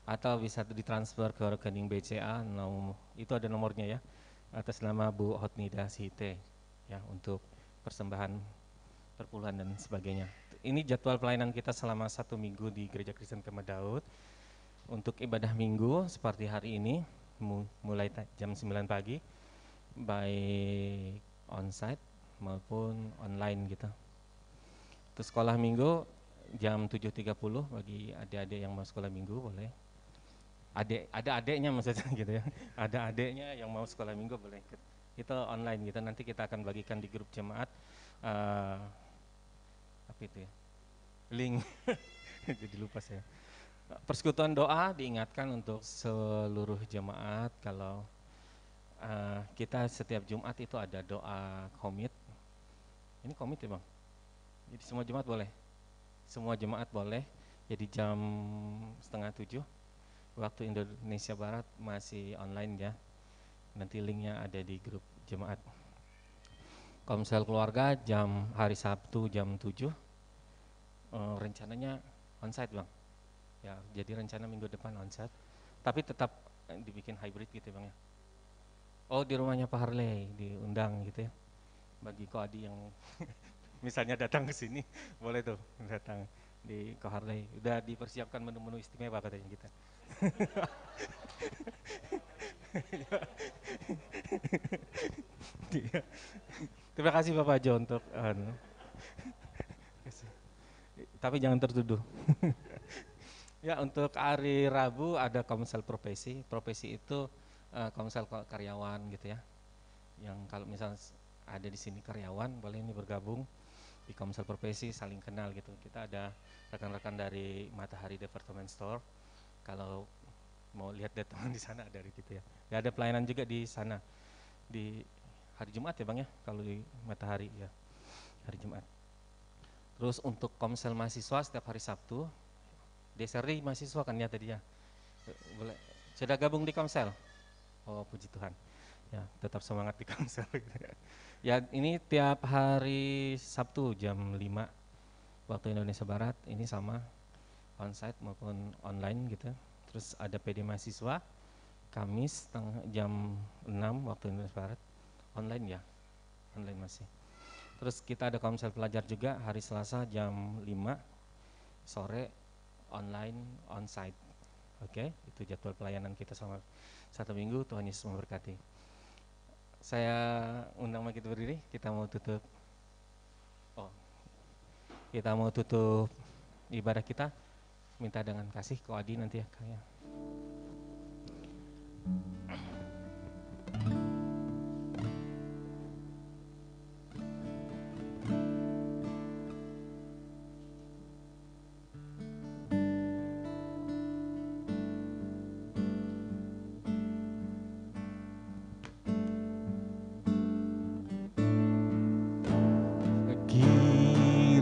atau bisa ditransfer ke rekening BCA, itu ada nomornya ya, atas nama Bu Hotnida Sihite, ya, untuk persembahan, perpuluhan dan sebagainya. ini jadwal pelayanan kita selama 1 minggu di Gereja Kristen Kemah Daud. Untuk ibadah minggu seperti hari ini, mulai jam 9 pagi, baik onsite maupun online gitu. Terus sekolah minggu jam 7.30 bagi adik-adik yang mau sekolah minggu boleh. Ada adiknya maksudnya gitu ya. Ada adiknya yang mau sekolah minggu boleh. Itu online gitu. Nanti kita akan bagikan di grup jemaat apa itu ya? Link. Jadi lupa saya. Persekutuan doa diingatkan untuk seluruh jemaat kalau kita setiap Jumat itu ada doa komit. Ini komit ya Bang? Jadi semua jemaat boleh? Semua jemaat boleh. Jadi jam 6:30 waktu Indonesia Barat, masih online ya. Nanti linknya ada di grup jemaat. Komsel keluarga hari Sabtu jam 7. Rencananya onsite Bang. Ya, jadi rencana minggu depan onsite. Tapi tetap dibikin hybrid gitu Bang ya. Oh, di rumahnya Pak Harley diundang gitu ya. Bagi Koadi yang misalnya datang ke sini, boleh tuh datang di Ko Harley. Udah dipersiapkan menu-menu istimewa katanya kita. Terima kasih Bapak Jo untuk tapi jangan tertuduh. Ya, untuk hari Rabu ada komsel profesi. Profesi itu komsel karyawan gitu ya. Yang kalau misalnya ada di sini karyawan, boleh ini bergabung di komsel profesi, saling kenal gitu. Kita ada rekan-rekan dari Matahari Department Store. Kalau mau lihat datang di sana ada gitu ya. Ya, ada pelayanan juga di sana di hari Jumat ya Bang ya, kalau di Matahari ya hari Jumat. Terus untuk komsel mahasiswa setiap hari Sabtu. Deseri mahasiswa kan ya tadi ya. Boleh. Sudah gabung di komsel? Oh, puji Tuhan. Ya, tetap semangat di komsel. Ya, ini tiap hari Sabtu jam 5 waktu Indonesia Barat, ini sama onsite maupun online gitu. Terus ada PD mahasiswa Kamis jam 6 waktu Indonesia Barat, online ya, online masih. Terus kita ada komsel pelajar juga hari Selasa jam 5 sore, online onsite. Oke, itu jadwal pelayanan kita selama 1 minggu. Tuhan Yesus memberkati. Saya undang kita berdiri, kita mau tutup. Kita mau tutup ibadah kita. Minta dengan kasih ke Adi nanti ya kayak.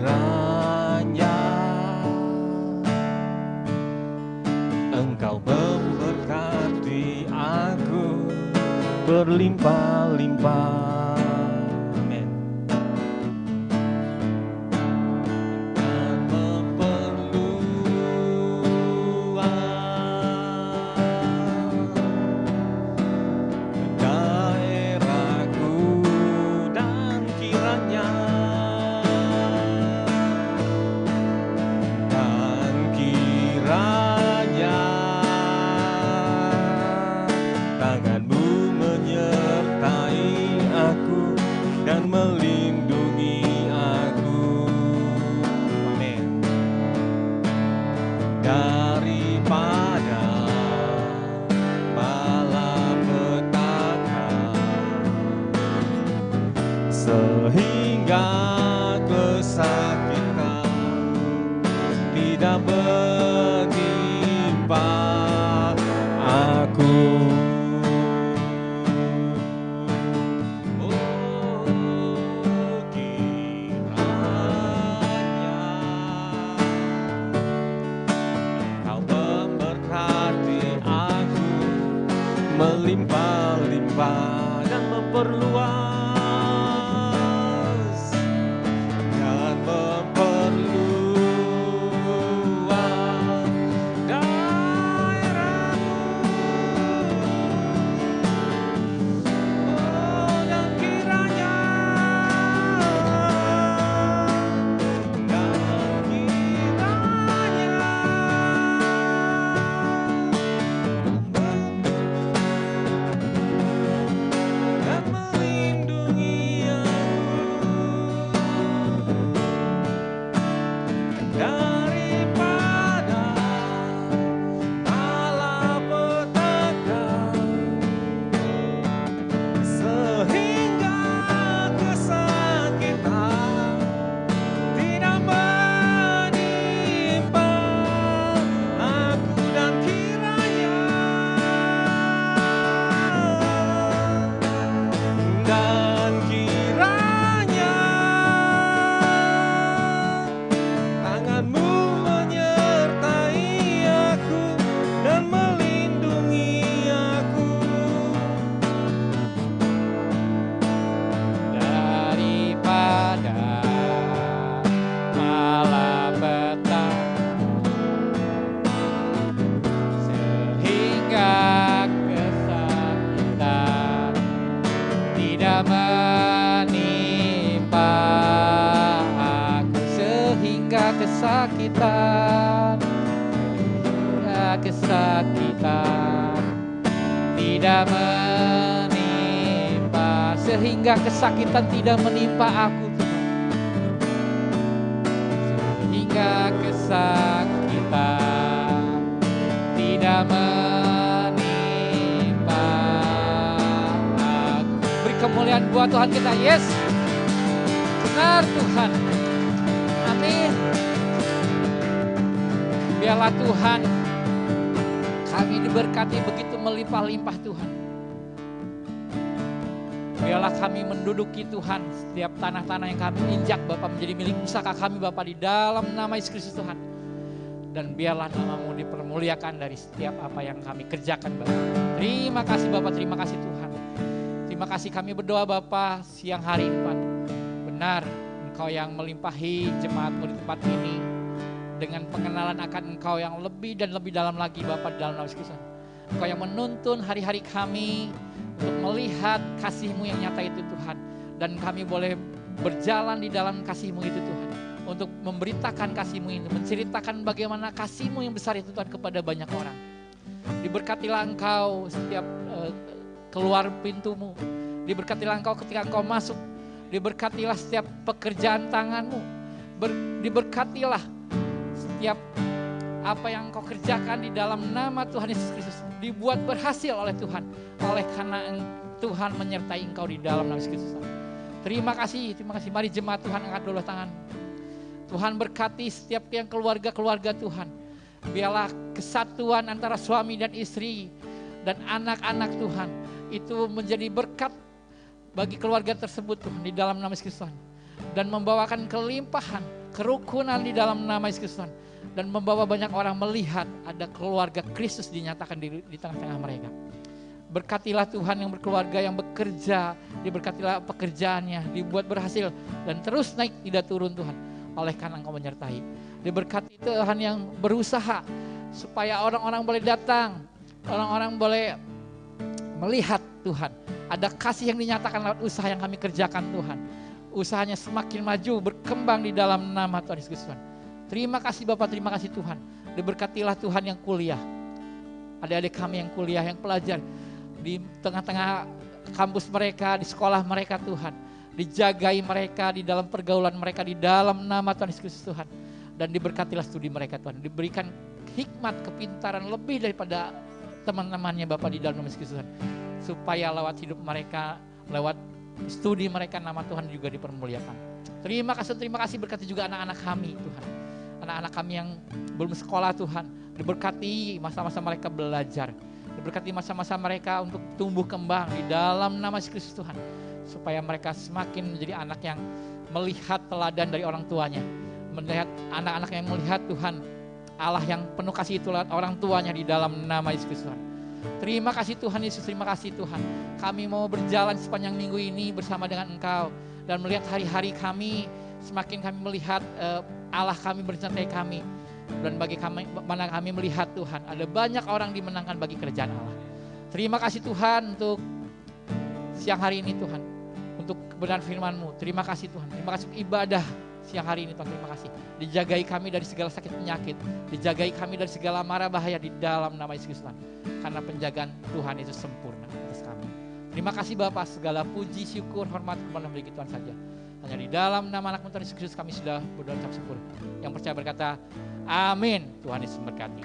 Kiranya Engkau memberkati aku berlimpah-limpah, amin, dan memperluas daerahku, dan kiranya tanganmu menyertai aku dan melindungi aku, amin, daripada malapetaka, sehingga kesakitan tidak menimpa aku. Melimpah-limpah dan memperluas daerahmu, dan kiranya kesakitan tidak menimpa, sehingga kesakitan tidak menimpa aku Tuhan, sehingga kesakitan tidak menimpa aku. Beri kemuliaan buat Tuhan kita. Yes, benar Tuhan. Amin. Biarlah Tuhan kami diberkati begitu melimpah-limpah Tuhan. Biarlah kami menduduki Tuhan setiap tanah-tanah yang kami injak Bapa menjadi milik pusaka kami Bapa di dalam nama Yesus Kristus Tuhan. Dan biarlah nama-Mu dipermuliakan dari setiap apa yang kami kerjakan Bapa. Terima kasih Bapa, terima kasih Tuhan. Terima kasih kami berdoa Bapa siang hari ini Tuhan. Benar Engkau yang melimpahi jemaat-Mu di tempat ini dengan pengenalan akan Engkau yang lebih dan lebih dalam lagi Bapa di dalam nama Yesus Kristus. Engkau yang menuntun hari-hari kami untuk melihat kasih-Mu yang nyata itu Tuhan. Dan kami boleh berjalan di dalam kasih-Mu itu Tuhan. Untuk memberitakan kasih-Mu ini, menceritakan bagaimana kasih-Mu yang besar itu Tuhan kepada banyak orang. Diberkatilah Engkau setiap keluar pintu-Mu. Diberkatilah Engkau ketika Engkau masuk. Diberkatilah setiap pekerjaan tangan-Mu. Diberkatilah setiap apa yang Engkau kerjakan di dalam nama Tuhan Yesus Kristus. Dibuat berhasil oleh Tuhan. Oleh karena Tuhan menyertai Engkau di dalam nama Yesus Kristus. Terima kasih. Mari jemaat Tuhan angkat dulu tangan. Tuhan berkati setiap yang keluarga-keluarga Tuhan. Biarlah kesatuan antara suami dan istri dan anak-anak Tuhan itu menjadi berkat bagi keluarga tersebut Tuhan di dalam nama Yesus Kristus. Dan membawakan kelimpahan, kerukunan di dalam nama Yesus Kristus. Dan membawa banyak orang melihat ada keluarga Kristus dinyatakan di tengah-tengah mereka. Berkatilah Tuhan yang berkeluarga, yang bekerja, diberkatilah pekerjaannya, dibuat berhasil dan terus naik tidak turun Tuhan. Oleh karena Engkau menyertai. Diberkati Tuhan yang berusaha supaya orang-orang boleh datang, orang-orang boleh melihat Tuhan. Ada kasih yang dinyatakan lewat usaha yang kami kerjakan Tuhan. Usahanya semakin maju, berkembang di dalam nama Tuhan Yesus Kristus. Terima kasih Bapak, terima kasih Tuhan. Diberkatilah Tuhan yang kuliah. Adik-adik kami yang kuliah, yang pelajar. Di tengah-tengah kampus mereka, di sekolah mereka Tuhan. Dijagai mereka di dalam pergaulan mereka di dalam nama Tuhan Yesus Kristus Tuhan. Dan diberkatilah studi mereka Tuhan. Diberikan hikmat, kepintaran lebih daripada teman-temannya Bapak di dalam nama Yesus Kristus Tuhan. Supaya lewat hidup mereka, lewat studi mereka nama Tuhan juga dipermuliakan. Terima kasih berkati juga anak-anak kami Tuhan. Anak-anak kami yang belum sekolah Tuhan. Diberkati masa-masa mereka belajar. Diberkati masa-masa mereka untuk tumbuh kembang di dalam nama Yesus Kristus Tuhan. Supaya mereka semakin menjadi anak yang melihat teladan dari orang tuanya. Melihat anak-anak yang melihat Tuhan. Allah yang penuh kasih itu lewat orang tuanya di dalam nama Yesus Kristus Tuhan. Terima kasih Tuhan Yesus, terima kasih Tuhan. Kami mau berjalan sepanjang minggu ini bersama dengan Engkau. Dan melihat hari-hari kami, semakin kami melihat Allah kami bersertai kami. Dan bagi kami, mana kami melihat Tuhan, ada banyak orang dimenangkan bagi kerajaan Allah. Terima kasih Tuhan untuk siang hari ini Tuhan. Untuk kebenaran firman-Mu, terima kasih Tuhan. Terima kasih ibadah siang hari ini Tuhan, terima kasih. Dijagai kami dari segala sakit penyakit. Dijagai kami dari segala mara bahaya di dalam nama Yesus Kristus Tuhan. Karena penjagaan Tuhan itu sempurna atas kami. Terima kasih Bapa, segala puji, syukur, hormat, kemuliaan bagi Tuhan saja. Hanya di dalam nama anak Tuhan Yesus Kristus kami sudah berdoa ucap syukur. Yang percaya berkata, amin. Tuhan Yesus memberkati.